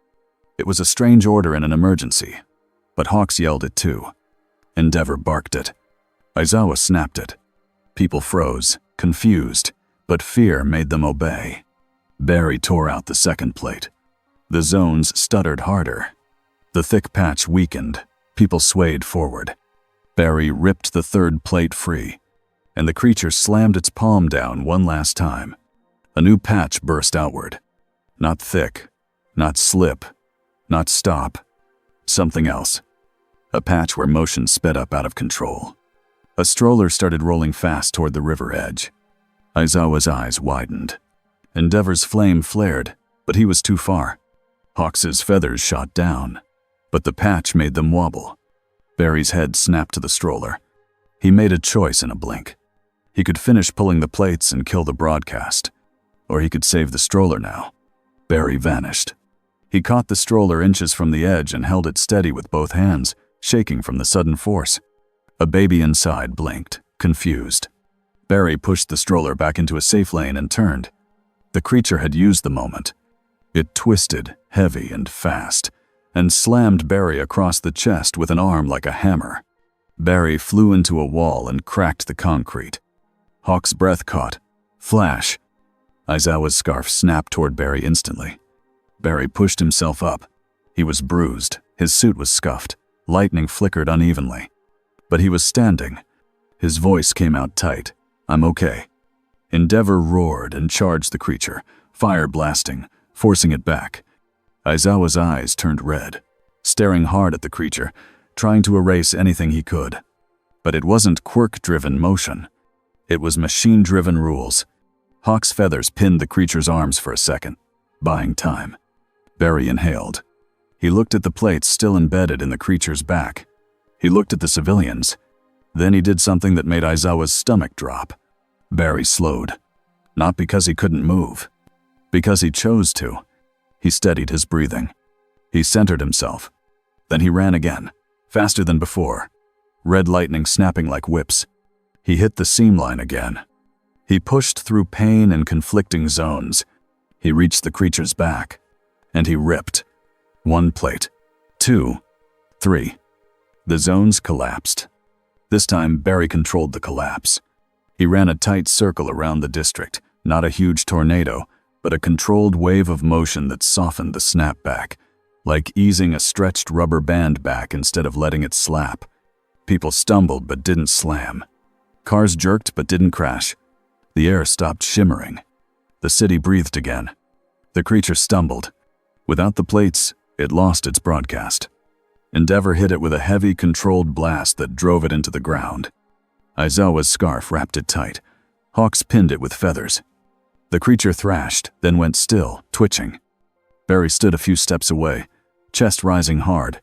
It was a strange order in an emergency, but Hawks yelled it too. Endeavor barked it. Aizawa snapped it. People froze, confused, but fear made them obey. Barry tore out the second plate. The zones stuttered harder. The thick patch weakened. People swayed forward. Barry ripped the third plate free, and the creature slammed its palm down one last time. A new patch burst outward. Not thick, not slip, not stop. Something else. A patch where motion sped up out of control. A stroller started rolling fast toward the river edge. Aizawa's eyes widened. Endeavor's flame flared, but he was too far. Hawks's feathers shot down, but the patch made them wobble. Barry's head snapped to the stroller. He made a choice in a blink. He could finish pulling the plates and kill the broadcast, or he could save the stroller now. Barry vanished. He caught the stroller inches from the edge and held it steady with both hands, shaking from the sudden force. A baby inside blinked, confused. Barry pushed the stroller back into a safe lane and turned. The creature had used the moment. It twisted, heavy and fast, and slammed Barry across the chest with an arm like a hammer. Barry flew into a wall and cracked the concrete. Hawk's breath caught. Flash. Aizawa's scarf snapped toward Barry instantly. Barry pushed himself up. He was bruised. His suit was scuffed. Lightning flickered unevenly. But he was standing. His voice came out tight. I'm okay. Endeavor roared and charged the creature, fire blasting, forcing it back. Aizawa's eyes turned red, staring hard at the creature, trying to erase anything he could. But it wasn't quirk-driven motion. It was machine-driven rules. Hawk's feathers pinned the creature's arms for a second, buying time. Barry inhaled. He looked at the plates still embedded in the creature's back. He looked at the civilians. Then he did something that made Aizawa's stomach drop. Barry slowed. Not because he couldn't move. Because he chose to. He steadied his breathing. He centered himself. Then he ran again, faster than before. Red lightning snapping like whips. He hit the seam line again. He pushed through pain and conflicting zones. He reached the creature's back. And he ripped. 1 plate. 2. 3. The zones collapsed. This time, Barry controlled the collapse. He ran a tight circle around the district, not a huge tornado, but a controlled wave of motion that softened the snapback, like easing a stretched rubber band back instead of letting it slap. People stumbled but didn't slam. Cars jerked but didn't crash. The air stopped shimmering. The city breathed again. The creature stumbled. Without the plates, it lost its broadcast. Endeavor hit it with a heavy, controlled blast that drove it into the ground. Aizawa's scarf wrapped it tight. Hawks pinned it with feathers. The creature thrashed, then went still, twitching. Barry stood a few steps away, chest rising hard.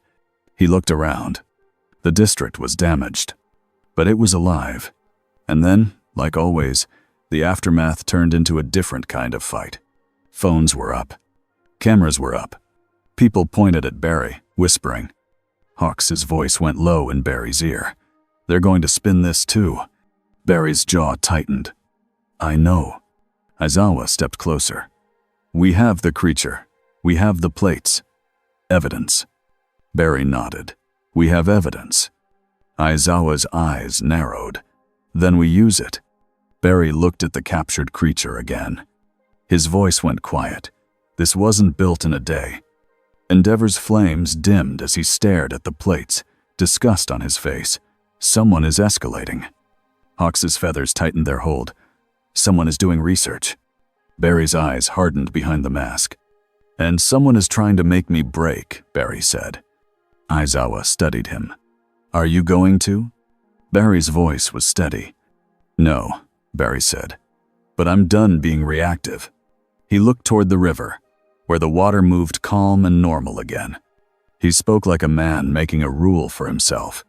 He looked around. The district was damaged, but it was alive. And then, like always, the aftermath turned into a different kind of fight. Phones were up. Cameras were up. People pointed at Barry, whispering. Hawks' voice went low in Barry's ear. They're going to spin this too. Barry's jaw tightened. I know. Aizawa stepped closer. We have the creature. We have the plates. Evidence. Barry nodded. We have evidence. Aizawa's eyes narrowed. Then we use it. Barry looked at the captured creature again. His voice went quiet. This wasn't built in a day. Endeavor's flames dimmed as he stared at the plates, disgust on his face. Someone is escalating. Hawks's feathers tightened their hold. Someone is doing research. Barry's eyes hardened behind the mask. And someone is trying to make me break, Barry said. Aizawa studied him. Are you going to? Barry's voice was steady. No, Barry said. But I'm done being reactive. He looked toward the river, where the water moved calm and normal again. He spoke like a man making a rule for himself.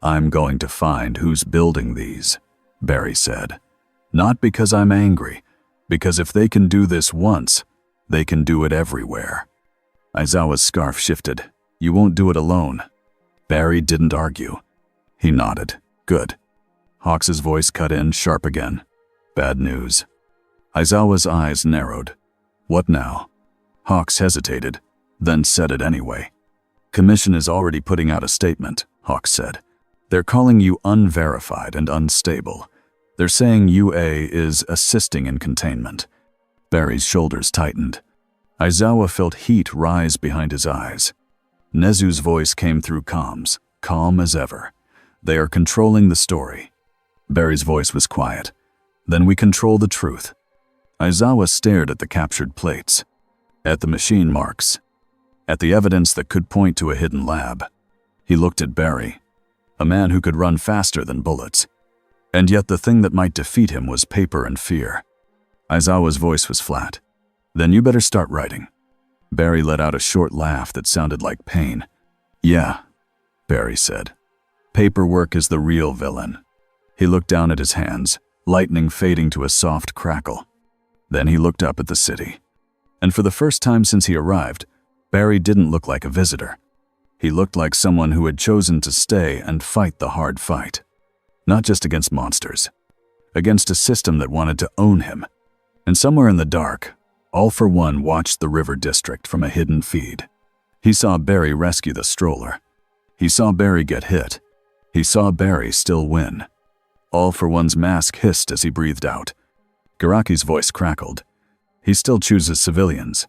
I'm going to find who's building these, Barry said. Not because I'm angry, because if they can do this once, they can do it everywhere. Aizawa's scarf shifted. You won't do it alone. Barry didn't argue. He nodded. Good. Hawks's voice cut in, sharp again. Bad news. Aizawa's eyes narrowed. What now? Hawks hesitated, then said it anyway. Commission is already putting out a statement, Hawks said. They're calling you unverified and unstable. They're saying UA is assisting in containment. Barry's shoulders tightened. Aizawa felt heat rise behind his eyes. Nezu's voice came through comms, calm as ever. They are controlling the story. Barry's voice was quiet. Then we control the truth. Aizawa stared at the captured plates, at the machine marks, at the evidence that could point to a hidden lab. He looked at Barry, a man who could run faster than bullets. And yet the thing that might defeat him was paper and fear. Aizawa's voice was flat. Then you better start writing. Barry let out a short laugh that sounded like pain. Yeah, Barry said. Paperwork is the real villain. He looked down at his hands, lightning fading to a soft crackle. Then he looked up at the city. And for the first time since he arrived, Barry didn't look like a visitor. He looked like someone who had chosen to stay and fight the hard fight. Not just against monsters, against a system that wanted to own him. And somewhere in the dark, All for One watched the river district from a hidden feed. He saw Barry rescue the stroller. He saw Barry get hit. He saw Barry still win. All for One's mask hissed as he breathed out. Garaki's voice crackled. He still chooses civilians.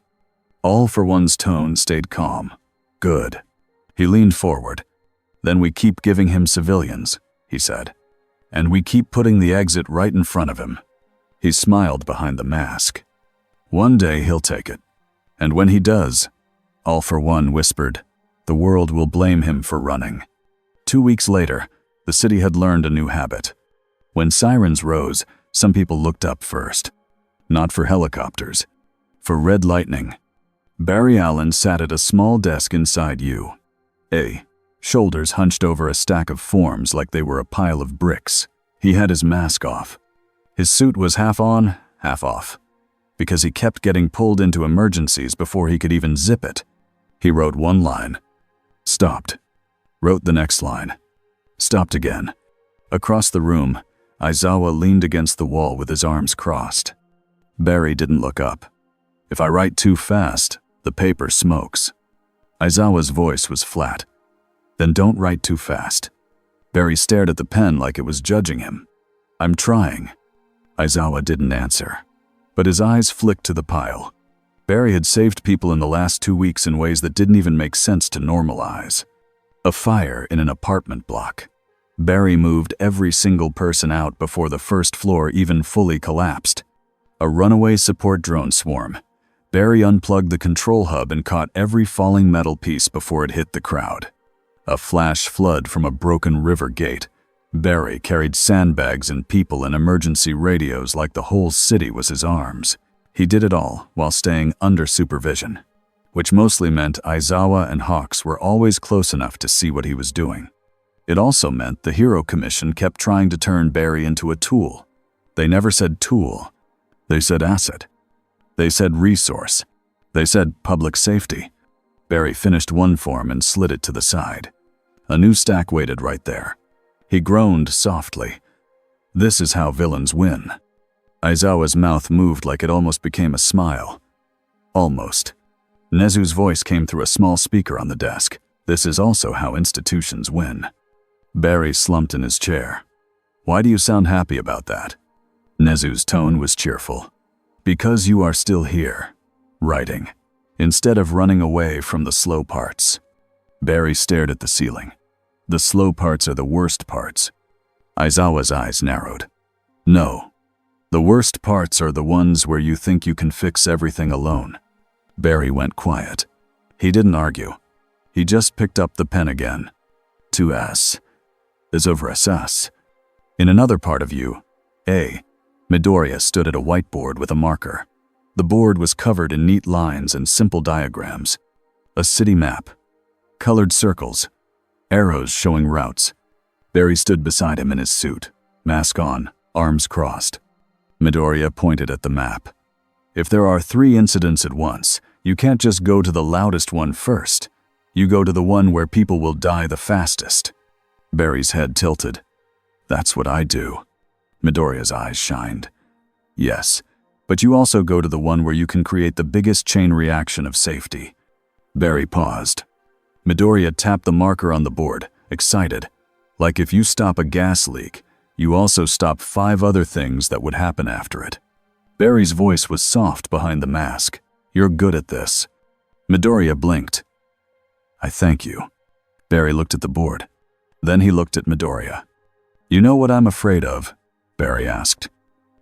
All for One's tone stayed calm. Good. He leaned forward. Then we keep giving him civilians, he said. And we keep putting the exit right in front of him. He smiled behind the mask. One day he'll take it. And when he does, All for One whispered, the world will blame him for running. 2 weeks later, the city had learned a new habit. When sirens rose, some people looked up first. Not for helicopters, for red lightning. Barry Allen sat at a small desk inside UA, shoulders hunched over a stack of forms like they were a pile of bricks. He had his mask off. His suit was half on, half off, because he kept getting pulled into emergencies before he could even zip it. He wrote one line, stopped. Wrote the next line, stopped again. Across the room, Aizawa leaned against the wall with his arms crossed. Barry didn't look up. If I write too fast, the paper smokes. Aizawa's voice was flat. Then don't write too fast. Barry stared at the pen like it was judging him. I'm trying. Aizawa didn't answer, but his eyes flicked to the pile. Barry had saved people in the last 2 weeks in ways that didn't even make sense to normal eyes. A fire in an apartment block. Barry moved every single person out before the first floor even fully collapsed. A runaway support drone swarm. Barry unplugged the control hub and caught every falling metal piece before it hit the crowd. A flash flood from a broken river gate. Barry carried sandbags and people and emergency radios like the whole city was his arms. He did it all while staying under supervision, which mostly meant Aizawa and Hawks were always close enough to see what he was doing. It also meant the Hero Commission kept trying to turn Barry into a tool. They never said tool. They said asset. They said resource. They said public safety. Barry finished one form and slid it to the side. A new stack waited right there. He groaned softly. This is how villains win. Aizawa's mouth moved like it almost became a smile. Almost. Nezu's voice came through a small speaker on the desk. This is also how institutions win. Barry slumped in his chair. Why do you sound happy about that? Nezu's tone was cheerful. Because you are still here, writing. instead of running away from the slow parts. Barry stared at the ceiling. The slow parts are the worst parts. Aizawa's eyes narrowed. No. The worst parts are the ones where you think you can fix everything alone. Barry went quiet. He didn't argue. He just picked up the pen again. 2S is over SS. In another part of you, A, Midoriya stood at a whiteboard with a marker. The board was covered in neat lines and simple diagrams. A city map. Colored circles. Arrows showing routes. Barry stood beside him in his suit, mask on, arms crossed. Midoriya pointed at the map. If there are 3 incidents at once, you can't just go to the loudest one first. You go to the one where people will die the fastest. Barry's head tilted. That's what I do. Midoriya's eyes shined. Yes, but you also go to the one where you can create the biggest chain reaction of safety. Barry paused. Midoriya tapped the marker on the board, excited. Like if you stop a gas leak, you also stop 5 other things that would happen after it. Barry's voice was soft behind the mask. You're good at this. Midoriya blinked. I thank you. Barry looked at the board. Then he looked at Midoriya. You know what I'm afraid of? Barry asked.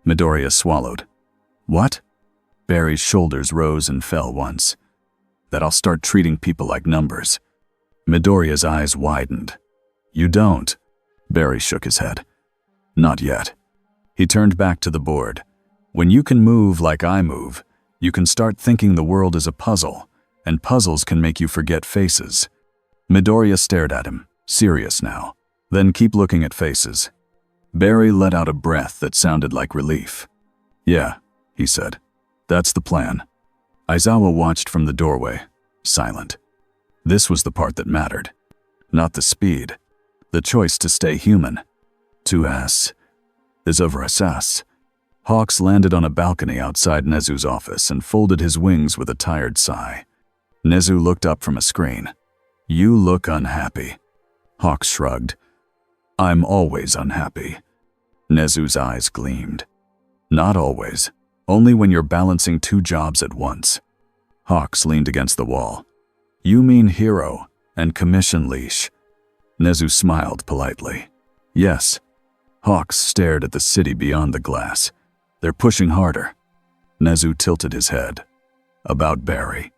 Midoriya swallowed. What? Barry's shoulders rose and fell once. That I'll start treating people like numbers. Midoriya's eyes widened. You don't. Barry shook his head. Not yet. He turned back to the board. When you can move like I move, you can start thinking the world is a puzzle, and puzzles can make you forget faces. Midoriya stared at him, serious now. Then keep looking at faces. Barry let out a breath that sounded like relief. Yeah, he said. That's the plan. Aizawa watched from the doorway, silent. This was the part that mattered. Not the speed. The choice to stay human. 2S is over SS. Hawks landed on a balcony outside Nezu's office and folded his wings with a tired sigh. Nezu looked up from a screen. You look unhappy. Hawks shrugged. I'm always unhappy. Nezu's eyes gleamed. Not always. Only when you're balancing 2 jobs at once. Hawks leaned against the wall. You mean hero and commission leash. Nezu smiled politely. Yes. Hawks stared at the city beyond the glass. They're pushing harder. Nezu tilted his head. About Barry.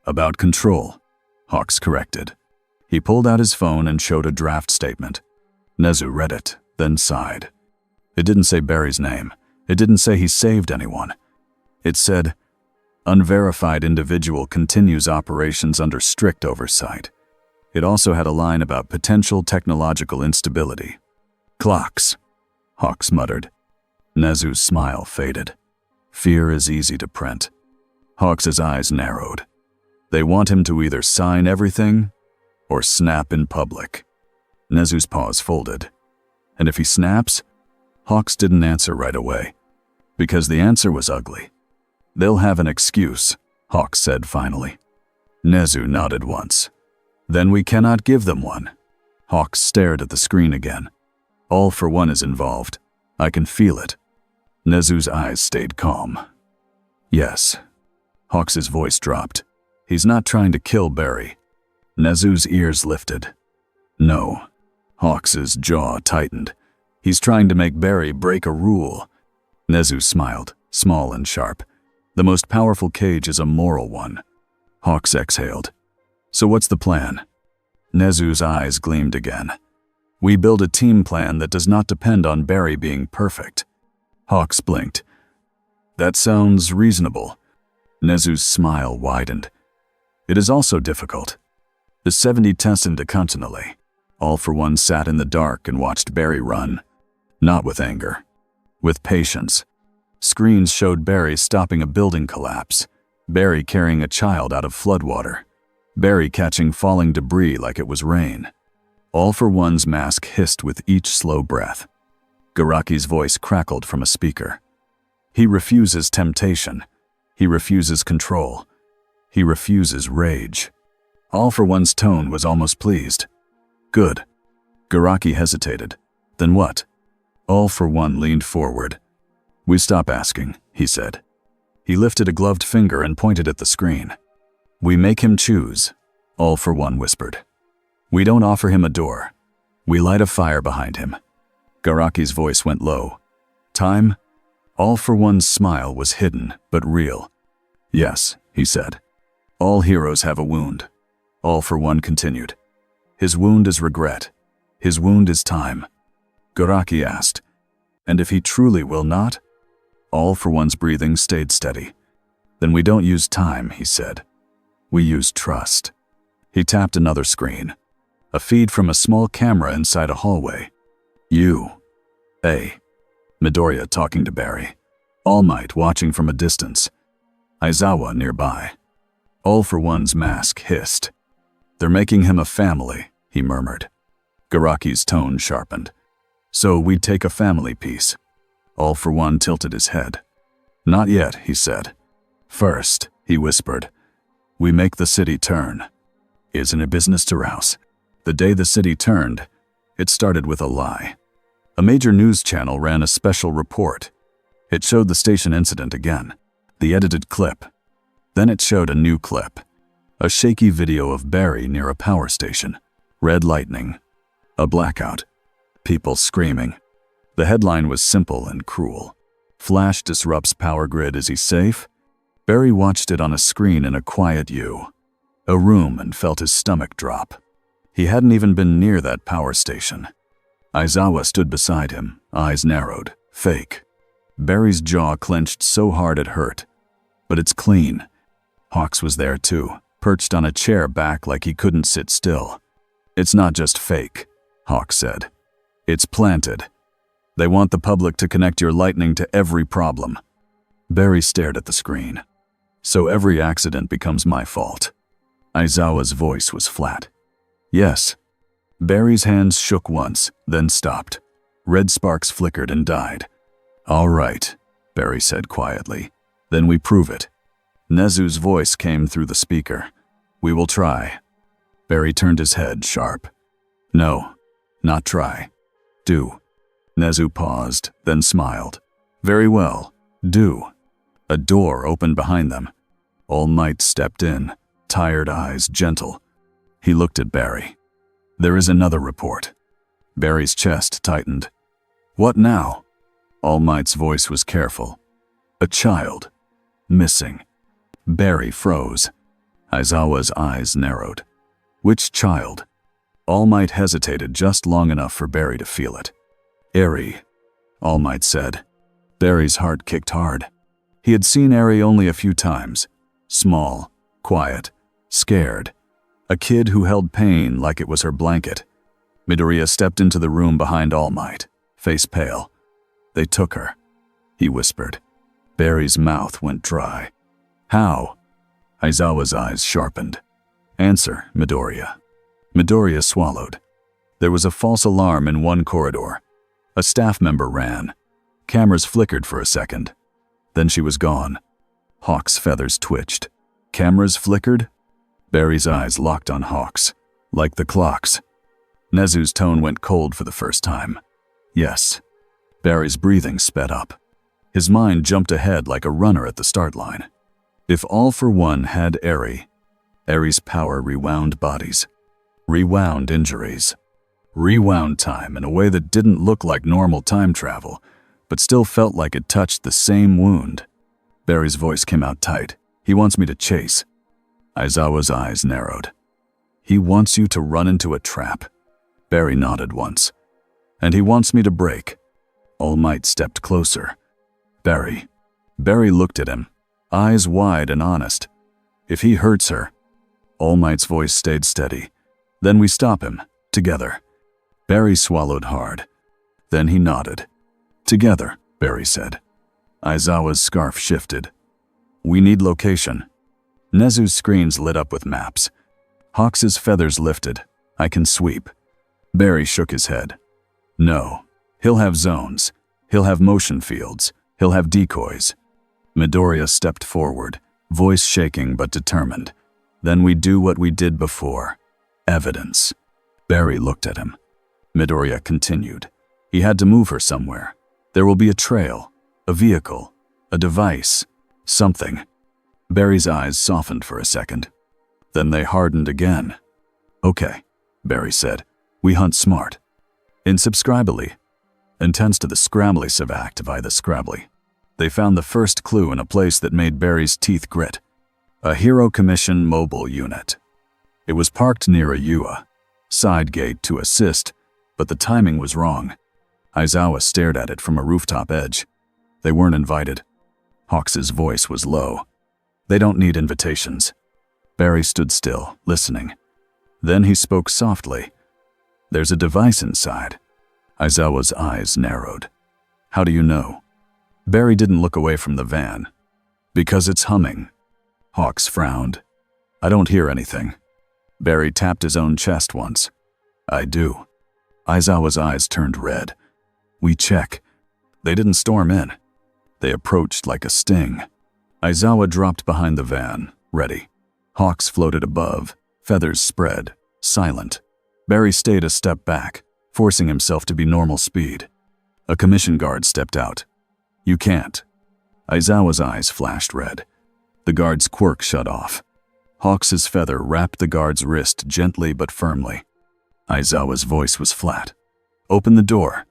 About control. Hawks corrected. He pulled out his phone and showed a draft statement. Nezu read it, then sighed. It didn't say Barry's name. It didn't say he saved anyone. It said, unverified individual continues operations under strict oversight. It also had a line about potential technological instability. Clocks, Hawks muttered. Nezu's smile faded. Fear is easy to print. Hawks' eyes narrowed. They want him to either sign everything or snap in public. Nezu's paws folded. And if he snaps? Hawks didn't answer right away, because the answer was ugly. They'll have an excuse, Hawks said finally. Nezu nodded once. Then we cannot give them one. Hawks stared at the screen again. All for One is involved. I can feel it. Nezu's eyes stayed calm. Yes. Hawks' voice dropped. He's not trying to kill Barry. Nezu's ears lifted. No. Hawks' jaw tightened. He's trying to make Barry break a rule. Nezu smiled, small and sharp. The most powerful cage is a moral one. Hawks exhaled. So what's the plan? Nezu's eyes gleamed again. We build a team plan that does not depend on Barry being perfect. Hawks blinked. That sounds reasonable. Nezu's smile widened. It is also difficult. The 70 Tessin continually. All for One sat in the dark and watched Barry run. Not with anger. With patience. Screens showed Barry stopping a building collapse. Barry carrying a child out of floodwater. Barry catching falling debris like it was rain. All for One's mask hissed with each slow breath. Garaki's voice crackled from a speaker. He refuses temptation. He refuses control. He refuses rage. All for One's tone was almost pleased. Good. Garaki hesitated. Then what? All for One leaned forward. We stop asking, he said. He lifted a gloved finger and pointed at the screen. We make him choose, All for One whispered. We don't offer him a door. We light a fire behind him. Garaki's voice went low. Time? All for One's smile was hidden, but real. Yes, he said. All heroes have a wound. All for One continued. His wound is regret. His wound is time. Garaki asked, and if he truly will not? All for One's breathing stayed steady. Then we don't use time, he said. We use trust. He tapped another screen. A feed from a small camera inside a hallway. Midoriya talking to Barry. All Might watching from a distance. Aizawa nearby. All for One's mask hissed. They're making him a family, he murmured. Garaki's tone sharpened. So we'd take a family piece. All for One tilted his head. Not yet, he said. First, he whispered, we make the city turn. Isn't it business to rouse? The day the city turned, it started with a lie. A major news channel ran a special report. It showed the station incident again, the edited clip. Then it showed a new clip. A shaky video of Barry near a power station. Red lightning. A blackout. People screaming. The headline was simple and cruel. Flash disrupts power grid, is he safe? Barry watched it on a screen in a quiet a room, and felt his stomach drop. He hadn't even been near that power station. Aizawa stood beside him, eyes narrowed. Fake. Barry's jaw clenched so hard it hurt. But it's clean. Hawks was there too, perched on a chair back like he couldn't sit still. It's not just fake, Hawk said. It's planted. They want the public to connect your lightning to every problem. Barry stared at the screen. So every accident becomes my fault. Aizawa's voice was flat. Yes. Barry's hands shook once, then stopped. Red sparks flickered and died. All right, Barry said quietly. Then we prove it. Nezu's voice came through the speaker. We will try. Barry turned his head sharp. No, not try. Do. Nezu paused, then smiled. Very well, do. A door opened behind them. All Might stepped in, tired eyes gentle. He looked at Barry. There is another report. Barry's chest tightened. What now? All Might's voice was careful. A child. Missing. Barry froze. Aizawa's eyes narrowed. Which child? All Might hesitated just long enough for Barry to feel it. Eri, All Might said. Barry's heart kicked hard. He had seen Eri only a few times. Small, quiet, scared. A kid who held pain like it was her blanket. Midoriya stepped into the room behind All Might, face pale. They took her, he whispered. Barry's mouth went dry. How? Aizawa's eyes sharpened. Answer, Midoriya. Midoriya swallowed. There was a false alarm in one corridor. A staff member ran. Cameras flickered for a second. Then she was gone. Hawk's feathers twitched. Cameras flickered? Barry's eyes locked on Hawk's, like the clocks. Nezu's tone went cold for the first time. Yes. Barry's breathing sped up. His mind jumped ahead like a runner at the start line. If All for One had Eri, Eri's power rewound bodies, rewound injuries, rewound time in a way that didn't look like normal time travel, but still felt like it touched the same wound. Barry's voice came out tight. He wants me to chase. Aizawa's eyes narrowed. He wants you to run into a trap. Barry nodded once. And he wants me to break. All Might stepped closer. Barry. Barry looked at him, eyes wide and honest. If he hurts her. All Might's voice stayed steady. Then we stop him, together. Barry swallowed hard. Then he nodded. Together, Barry said. Aizawa's scarf shifted. We need location. Nezu's screens lit up with maps. Hawks' feathers lifted. I can sweep. Barry shook his head. No. He'll have zones. He'll have motion fields. He'll have decoys. Midoriya stepped forward, voice shaking but determined. Then we do what we did before. Evidence. Barry looked at him. Midoriya continued. He had to move her somewhere. There will be a trail, a vehicle, a device, something. Barry's eyes softened for a second. Then they hardened again. Okay, Barry said. We hunt smart. Insubscribably. Intense to the scrambly savactivy by the scrabbly. They found the first clue in a place that made Barry's teeth grit. A Hero Commission mobile unit. It was parked near a UA side gate to assist, but the timing was wrong. Aizawa stared at it from a rooftop edge. They weren't invited. Hawks's voice was low. They don't need invitations. Barry stood still, listening. Then he spoke softly. There's a device inside. Aizawa's eyes narrowed. How do you know? Barry didn't look away from the van. Because it's humming. Hawks frowned. I don't hear anything. Barry tapped his own chest once. I do. Aizawa's eyes turned red. We check. They didn't storm in. They approached like a sting. Aizawa dropped behind the van, ready. Hawks floated above, feathers spread, silent. Barry stayed a step back, forcing himself to be normal speed. A commission guard stepped out. You can't. Aizawa's eyes flashed red. The guard's quirk shut off. Hawks's feather wrapped the guard's wrist gently but firmly. Aizawa's voice was flat. Open the door.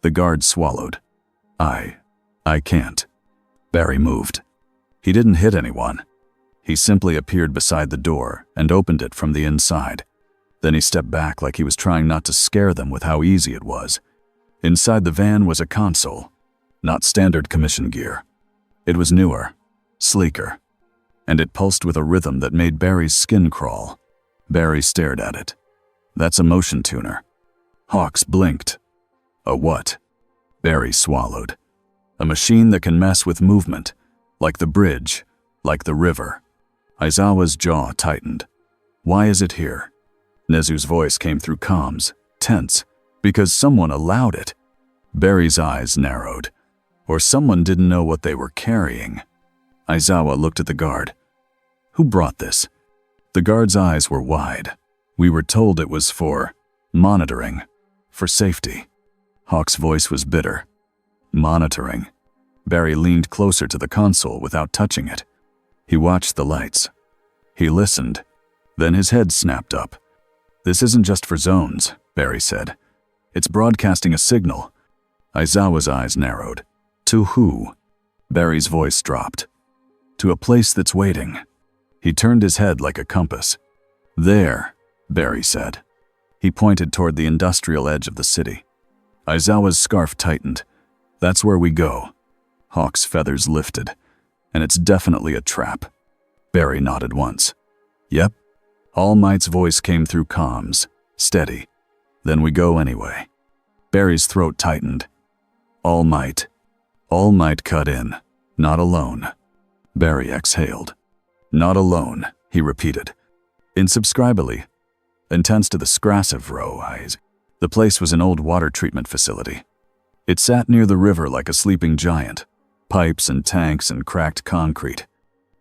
The guard swallowed. I can't. Barry moved. He didn't hit anyone. He simply appeared beside the door and opened it from the inside. Then he stepped back like he was trying not to scare them with how easy it was. Inside the van was a console, not standard commission gear. It was newer, sleeker, and it pulsed with a rhythm that made Barry's skin crawl. Barry stared at it. That's a motion tuner. Hawks blinked. A what? Barry swallowed. A machine that can mess with movement, like the bridge, like the river. Aizawa's jaw tightened. Why is it here? Nezu's voice came through comms, tense, because someone allowed it. Barry's eyes narrowed. Or someone didn't know what they were carrying. Aizawa looked at the guard. Who brought this? The guard's eyes were wide. We were told it was for monitoring, for safety. Hawk's voice was bitter. Monitoring. Barry leaned closer to the console without touching it. He watched the lights. He listened. Then his head snapped up. This isn't just for zones, Barry said. It's broadcasting a signal. Aizawa's eyes narrowed. To who? Barry's voice dropped. To a place that's waiting. He turned his head like a compass. There, Barry said. He pointed toward the industrial edge of the city. Aizawa's scarf tightened. That's where we go. Hawk's feathers lifted. And it's definitely a trap. Barry nodded once. Yep. All Might's voice came through comms, steady. Then we go anyway. Barry's throat tightened. All Might. All Might cut in. Not alone. Barry exhaled. Not alone, he repeated. Insubscribably. Intense to the scrassive row eyes. The place was an old water treatment facility. It sat near the river like a sleeping giant. Pipes and tanks and cracked concrete.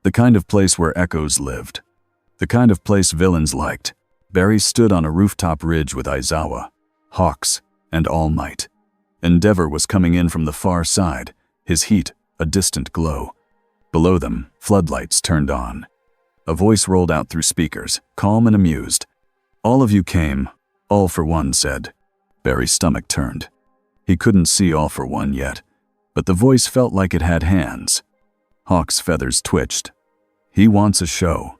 The kind of place where echoes lived. The kind of place villains liked. Barry stood on a rooftop ridge with Aizawa, Hawks, and All Might. Endeavor was coming in from the far side, his heat a distant glow. Below them, floodlights turned on. A voice rolled out through speakers, calm and amused. All of you came, All for One said. Barry's stomach turned. He couldn't see All for One yet, but the voice felt like it had hands. Hawk's feathers twitched. He wants a show.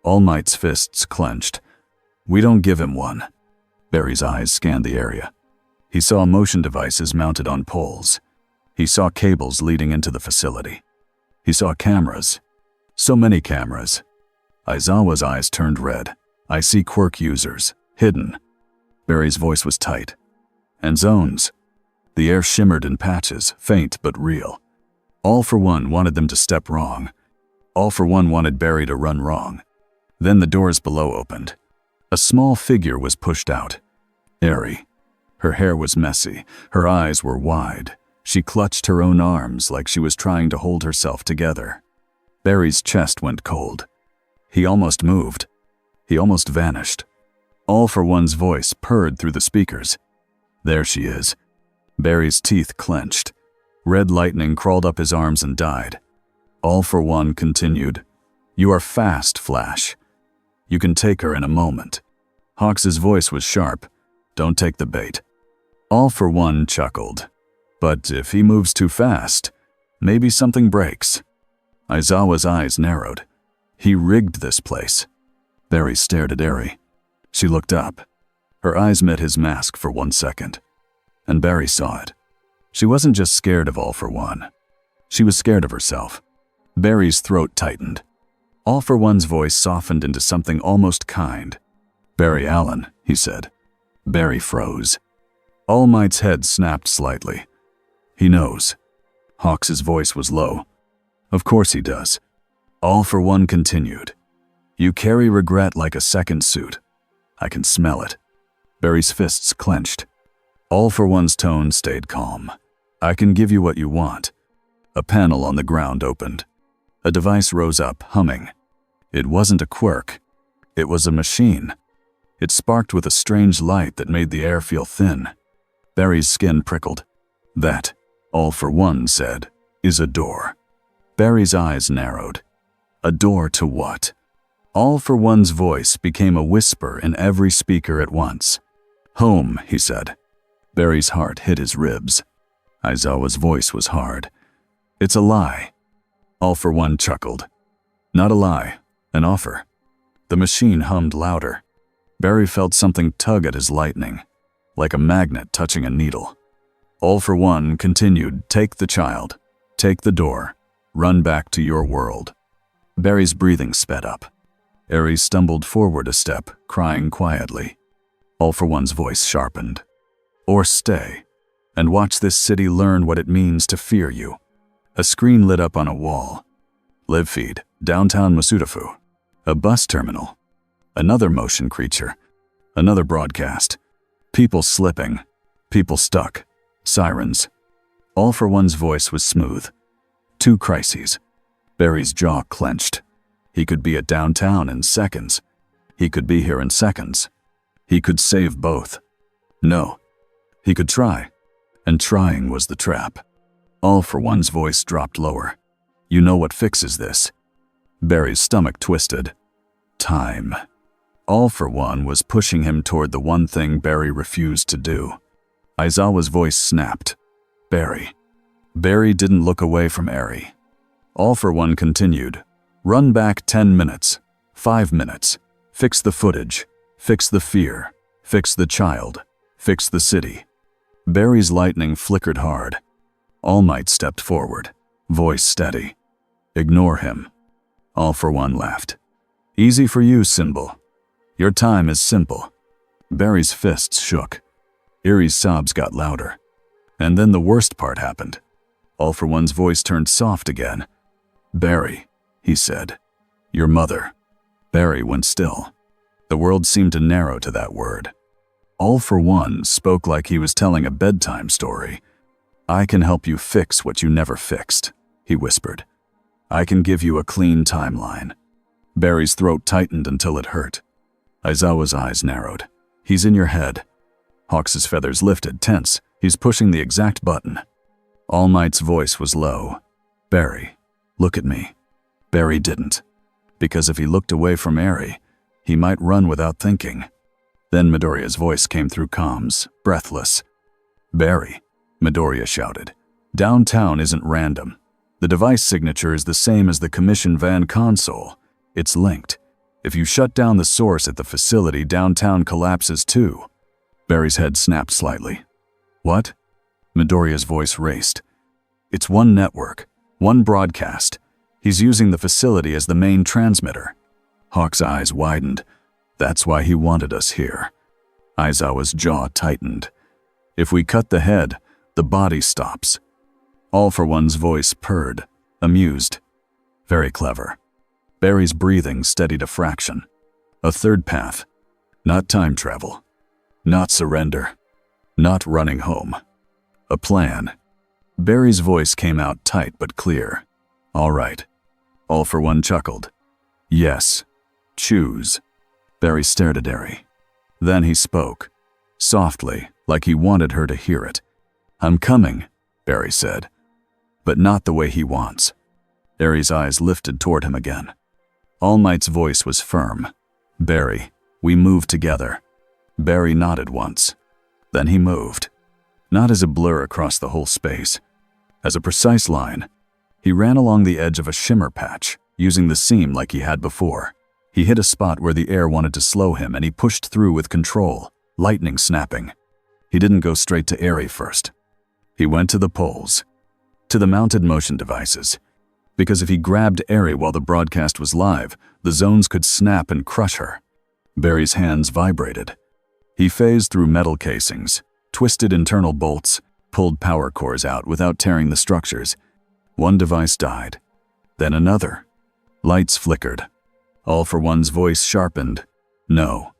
All Might's fists clenched. We don't give him one. Barry's eyes scanned the area. He saw motion devices mounted on poles. He saw cables leading into the facility. He saw cameras. So many cameras. Aizawa's eyes turned red. I see quirk users, hidden. Barry's voice was tight. And zones. The air shimmered in patches, faint but real. All for One wanted them to step wrong. All for One wanted Barry to run wrong. Then the doors below opened. A small figure was pushed out. Airy. Her hair was messy. Her eyes were wide. She clutched her own arms like she was trying to hold herself together. Barry's chest went cold. He almost moved. He almost vanished. All for One's voice purred through the speakers. There she is. Barry's teeth clenched. Red lightning crawled up his arms and died. All for One continued. You are fast, Flash. You can take her in a moment. Hawks's voice was sharp. Don't take the bait. All for One chuckled. But if he moves too fast, maybe something breaks. Aizawa's eyes narrowed. He rigged this place. Barry stared at Eri. She looked up. Her eyes met his mask for 1 second. And Barry saw it. She wasn't just scared of All for One. She was scared of herself. Barry's throat tightened. All for One's voice softened into something almost kind. Barry Allen, he said. Barry froze. All Might's head snapped slightly. He knows. Hawks's voice was low. Of course he does. All for One continued. You carry regret like a second suit. I can smell it. Barry's fists clenched. All for One's tone stayed calm. I can give you what you want. A panel on the ground opened. A device rose up, humming. It wasn't a quirk. It was a machine. It sparked with a strange light that made the air feel thin. Barry's skin prickled. That, All for One said, is a door. Barry's eyes narrowed. A door to what? All for One's voice became a whisper in every speaker at once. Home, he said. Barry's heart hit his ribs. Aizawa's voice was hard. It's a lie. All for One chuckled. Not a lie, an offer. The machine hummed louder. Barry felt something tug at his lightning, like a magnet touching a needle. All for One continued, take the child, take the door, run back to your world. Barry's breathing sped up. Eri stumbled forward a step, crying quietly. All for One's voice sharpened. Or stay, and watch this city learn what it means to fear you. A screen lit up on a wall. Live feed, downtown Masudafu. A bus terminal. Another motion creature. Another broadcast. People slipping. People stuck. Sirens. All for One's voice was smooth. 2 crises. Barry's jaw clenched. He could be at downtown in seconds. He could be here in seconds. He could save both. No. He could try. And trying was the trap. All for One's voice dropped lower. You know what fixes this? Barry's stomach twisted. Time. All for One was pushing him toward the one thing Barry refused to do. Aizawa's voice snapped. Barry. Barry didn't look away from Eri. All for One continued. Run back 10 minutes. 5 minutes. Fix the footage. Fix the fear. Fix the child. Fix the city. Barry's lightning flickered hard. All Might stepped forward, voice steady. Ignore him. All for One laughed. Easy for you, Symbol. Your time is simple. Barry's fists shook. Eri's sobs got louder. And then the worst part happened. All for One's voice turned soft again. Barry, he said. Your mother. Barry went still. The world seemed to narrow to that word. All for One spoke like he was telling a bedtime story. I can help you fix what you never fixed, he whispered. I can give you a clean timeline. Barry's throat tightened until it hurt. Aizawa's eyes narrowed. He's in your head. Hawks's feathers lifted, tense. He's pushing the exact button. All Might's voice was low. Barry, look at me. Barry didn't. Because if he looked away from Eri, he might run without thinking. Then Midoriya's voice came through comms, breathless. Barry, Midoriya shouted. Downtown isn't random. The device signature is the same as the Commission Van console. It's linked. If you shut down the source at the facility, downtown collapses too. Barry's head snapped slightly. What? Midoriya's voice raced. It's one network, one broadcast. He's using the facility as the main transmitter. Hawk's eyes widened. That's why he wanted us here. Aizawa's jaw tightened. If we cut the head, the body stops. All for One's voice purred, amused. Very clever. Barry's breathing steadied a fraction. A third path. Not time travel. Not surrender. Not running home. A plan. Barry's voice came out tight but clear. All right. All for One chuckled. Yes. Choose. Barry stared at Eri. Then he spoke. Softly, like he wanted her to hear it. I'm coming, Barry said. But not the way he wants. Eri's eyes lifted toward him again. All Might's voice was firm. Barry, we move together. Barry nodded once. Then he moved. Not as a blur across the whole space. As a precise line. He ran along the edge of a shimmer patch, using the seam like he had before. He hit a spot where the air wanted to slow him, and he pushed through with control, lightning snapping. He didn't go straight to Eri first. He went to the poles, to the mounted motion devices. Because if he grabbed Eri while the broadcast was live, the zones could snap and crush her. Barry's hands vibrated. He phased through metal casings, twisted internal bolts, pulled power cores out without tearing the structures. One device died. Then another. Lights flickered. All for One's voice sharpened. No.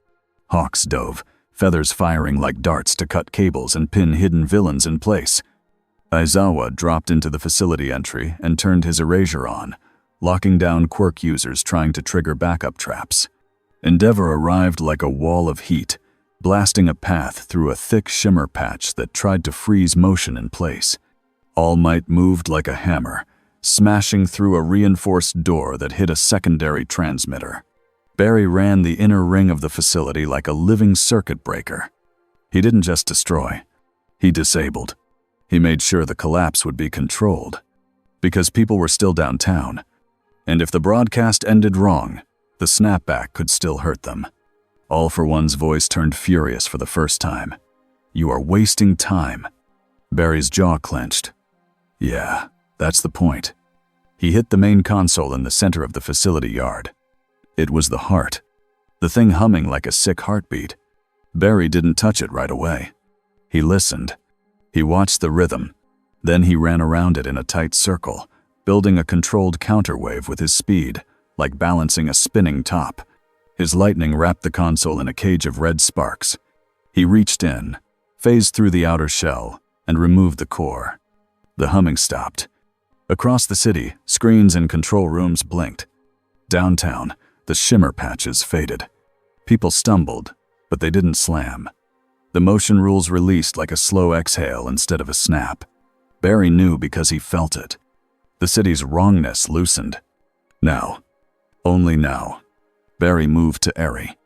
Hawks dove, feathers firing like darts to cut cables and pin hidden villains in place. Aizawa dropped into the facility entry and turned his erasure on, locking down quirk users trying to trigger backup traps. Endeavor arrived like a wall of heat, blasting a path through a thick shimmer patch that tried to freeze motion in place. All Might moved like a hammer, smashing through a reinforced door that hit a secondary transmitter. Barry ran the inner ring of the facility like a living circuit breaker. He didn't just destroy, he disabled. He made sure the collapse would be controlled, because people were still downtown, and if the broadcast ended wrong, the snapback could still hurt them. All for One's voice turned furious for the first time. You are wasting time. Barry's jaw clenched. Yeah, that's the point. He hit the main console in the center of the facility yard. It was the heart, the thing humming like a sick heartbeat. Barry didn't touch it right away. He listened. He watched the rhythm. Then he ran around it in a tight circle, building a controlled counterwave with his speed, like balancing a spinning top. His lightning wrapped the console in a cage of red sparks. He reached in, phased through the outer shell, and removed the core. The humming stopped. Across the city, screens in control rooms blinked. Downtown, the shimmer patches faded. People stumbled, but they didn't slam. The motion rules released like a slow exhale instead of a snap. Barry knew because he felt it. The city's wrongness loosened. Now, only now, Barry moved to Eri.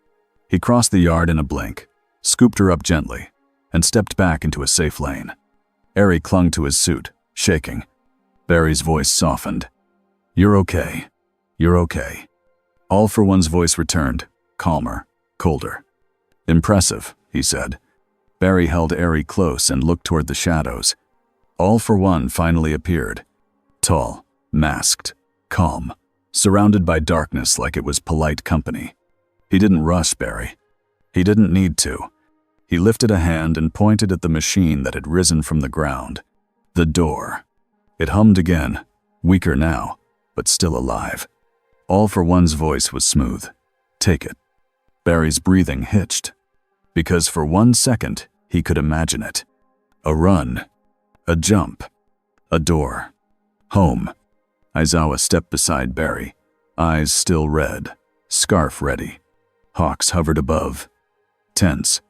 He crossed the yard in a blink, scooped her up gently, and stepped back into a safe lane. Eri clung to his suit, shaking. Barry's voice softened. You're okay. You're okay. All for One's voice returned, calmer, colder. Impressive, he said. Barry held Eri close and looked toward the shadows. All for One finally appeared. Tall, masked, calm, surrounded by darkness like it was polite company. He didn't rush Barry. He didn't need to. He lifted a hand and pointed at the machine that had risen from the ground. The door. It hummed again, weaker now, but still alive. All for One's voice was smooth. Take it. Barry's breathing hitched. Because for 1 second, he could imagine it. A run. A jump. A door. Home. Aizawa stepped beside Barry, eyes still red, scarf ready. Hawks hovered above. Tense.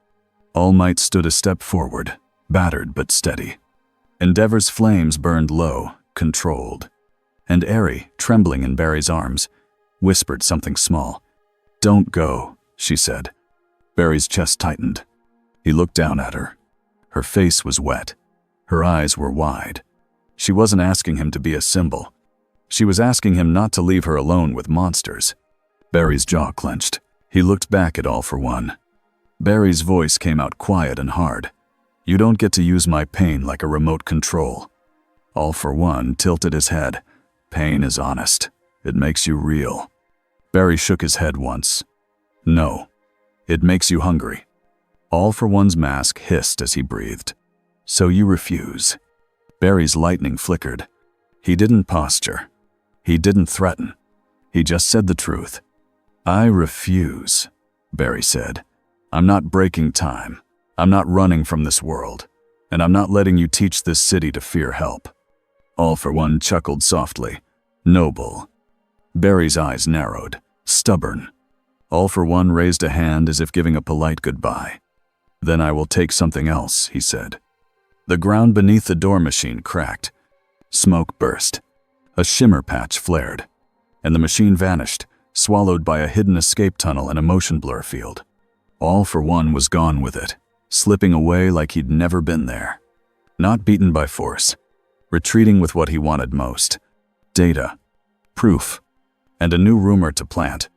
All Might stood a step forward, battered but steady. Endeavor's flames burned low, controlled. And Eri, trembling in Barry's arms, whispered something small. Don't go, she said. Barry's chest tightened. He looked down at her. Her face was wet. Her eyes were wide. She wasn't asking him to be a symbol. She was asking him not to leave her alone with monsters. Barry's jaw clenched. He looked back at All for One. Barry's voice came out quiet and hard. You don't get to use my pain like a remote control. All for One tilted his head. Pain is honest. It makes you real. Barry shook his head once. No. It makes you hungry. All for One's mask hissed as he breathed. So you refuse. Barry's lightning flickered. He didn't posture. He didn't threaten. He just said the truth. I refuse, Barry said. I'm not breaking time. I'm not running from this world. And I'm not letting you teach this city to fear help. All for One chuckled softly. Noble. Barry's eyes narrowed. Stubborn. All for One raised a hand as if giving a polite goodbye. Then I will take something else, he said. The ground beneath the door machine cracked. Smoke burst. A shimmer patch flared. And the machine vanished, swallowed by a hidden escape tunnel and a motion blur field. All for One was gone with it, slipping away like he'd never been there. Not beaten by force, retreating with what he wanted most: data, proof, and a new rumor to plant.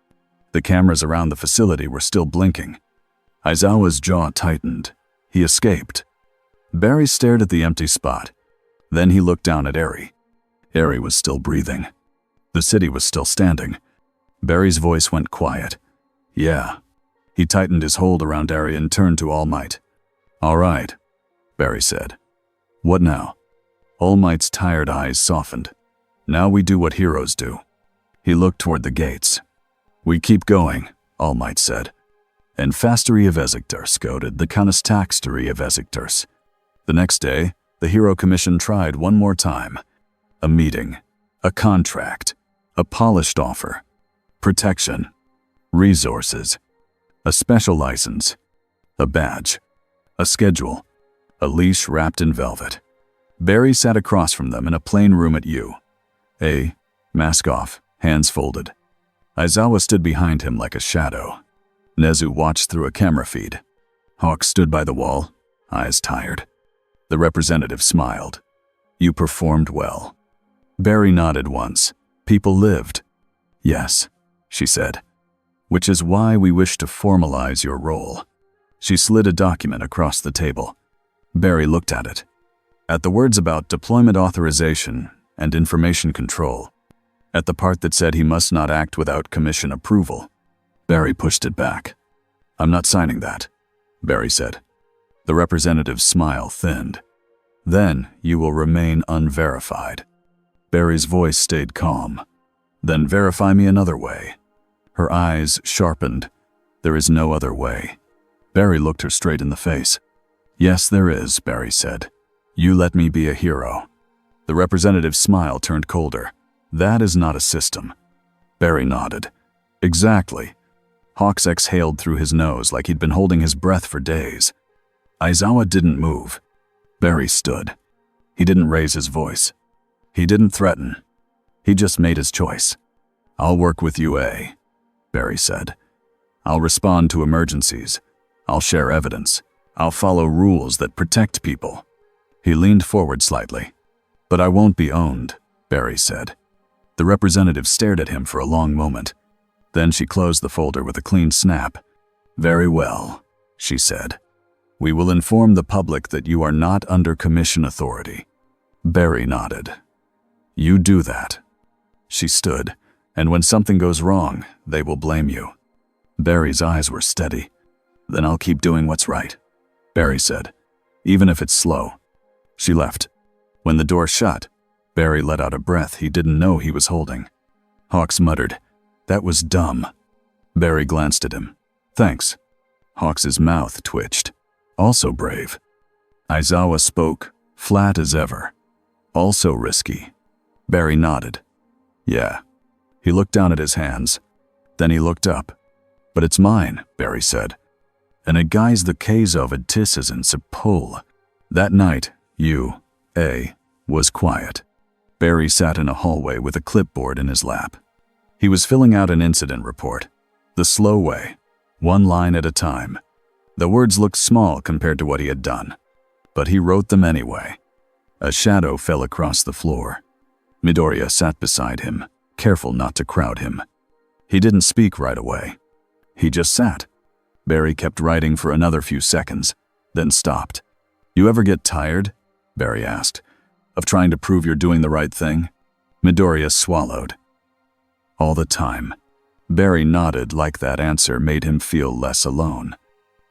The cameras around the facility were still blinking. Aizawa's jaw tightened. He escaped. Barry stared at the empty spot. Then he looked down at Eri. Eri was still breathing. The city was still standing. Barry's voice went quiet. Yeah. He tightened his hold around Eri and turned to All Might. All right, Barry said. What now? All Might's tired eyes softened. Now we do what heroes do. He looked toward the gates. We keep going, All Might said. And fastery of Ezekdurs goaded the canastaxtery of Ezekdurs. The next day, the Hero Commission tried one more time. A meeting, a contract, a polished offer, protection, resources, a special license, a badge, a schedule, a leash wrapped in velvet. Barry sat across from them in a plain room at U. Mask off, hands folded. Aizawa stood behind him like a shadow. Nezu watched through a camera feed. Hawk stood by the wall, eyes tired. The representative smiled. You performed well. Barry nodded once. People lived. Yes, she said. Which is why we wish to formalize your role. She slid a document across the table. Barry looked at it. At the words about deployment authorization and information control. At the part that said he must not act without commission approval. Barry pushed it back. I'm not signing that, Barry said. The representative's smile thinned. Then you will remain unverified. Barry's voice stayed calm. Then verify me another way. Her eyes sharpened. There is no other way. Barry looked her straight in the face. Yes, there is, Barry said. You let me be a hero. The representative's smile turned colder. That is not a system. Barry nodded. Exactly. Hawks exhaled through his nose like he'd been holding his breath for days. Aizawa didn't move. Barry stood. He didn't raise his voice. He didn't threaten. He just made his choice. I'll work with you, Barry said. I'll respond to emergencies. I'll share evidence. I'll follow rules that protect people. He leaned forward slightly. But I won't be owned, Barry said. The representative stared at him for a long moment. Then she closed the folder with a clean snap. Very well, she said. We will inform the public that you are not under commission authority. Barry nodded. You do that. She stood, and when something goes wrong, they will blame you. Barry's eyes were steady. Then I'll keep doing what's right, Barry said, even if it's slow. She left. When the door shut, Barry let out a breath he didn't know he was holding. Hawks muttered, That was dumb. Barry glanced at him. Thanks. Hawks's mouth twitched. Also brave. Aizawa spoke, flat as ever. Also risky. Barry nodded. Yeah. He looked down at his hands. Then he looked up. But it's mine, Barry said. And it guys the Kazov at Tisizin Sepul. That night, was quiet. Barry sat in a hallway with a clipboard in his lap. He was filling out an incident report. The slow way, one line at a time. The words looked small compared to what he had done, but he wrote them anyway. A shadow fell across the floor. Midoriya sat beside him, careful not to crowd him. He didn't speak right away. He just sat. Barry kept writing for another few seconds, then stopped. You ever get tired? Barry asked. Of trying to prove you're doing the right thing? Midoriya swallowed. All the time. Barry nodded like that answer made him feel less alone.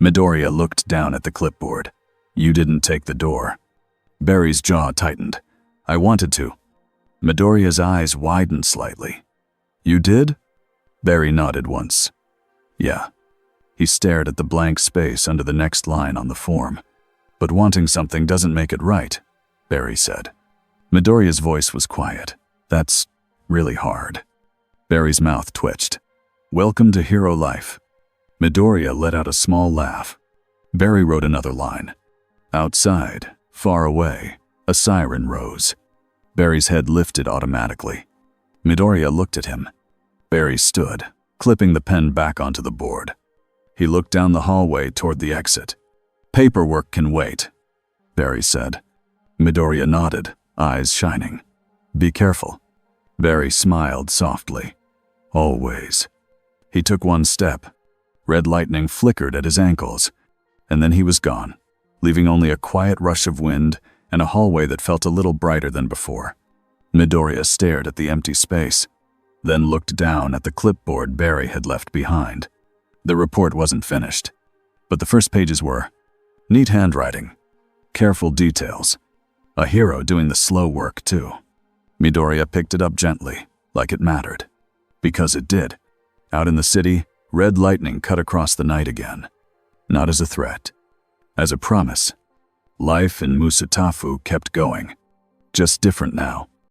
Midoriya looked down at the clipboard. You didn't take the door. Barry's jaw tightened. I wanted to. Midoriya's eyes widened slightly. You did? Barry nodded once. Yeah. He stared at the blank space under the next line on the form. But wanting something doesn't make it right, Barry said. Midoriya's voice was quiet. That's really hard. Barry's mouth twitched. Welcome to hero life. Midoriya let out a small laugh. Barry wrote another line. Outside, far away, a siren rose. Barry's head lifted automatically. Midoriya looked at him. Barry stood, clipping the pen back onto the board. He looked down the hallway toward the exit. "Paperwork can wait," Barry said. Midoriya nodded, eyes shining. "Be careful." Barry smiled softly. "Always." He took one step. Red lightning flickered at his ankles, and then he was gone, leaving only a quiet rush of wind and a hallway that felt a little brighter than before. Midoriya stared at the empty space, then looked down at the clipboard Barry had left behind. The report wasn't finished, but the first pages were. Neat handwriting, careful details, a hero doing the slow work too. Midoriya picked it up gently, like it mattered. Because it did. Out in the city, red lightning cut across the night again. Not as a threat, as a promise. Life in Musatafu kept going, just different now.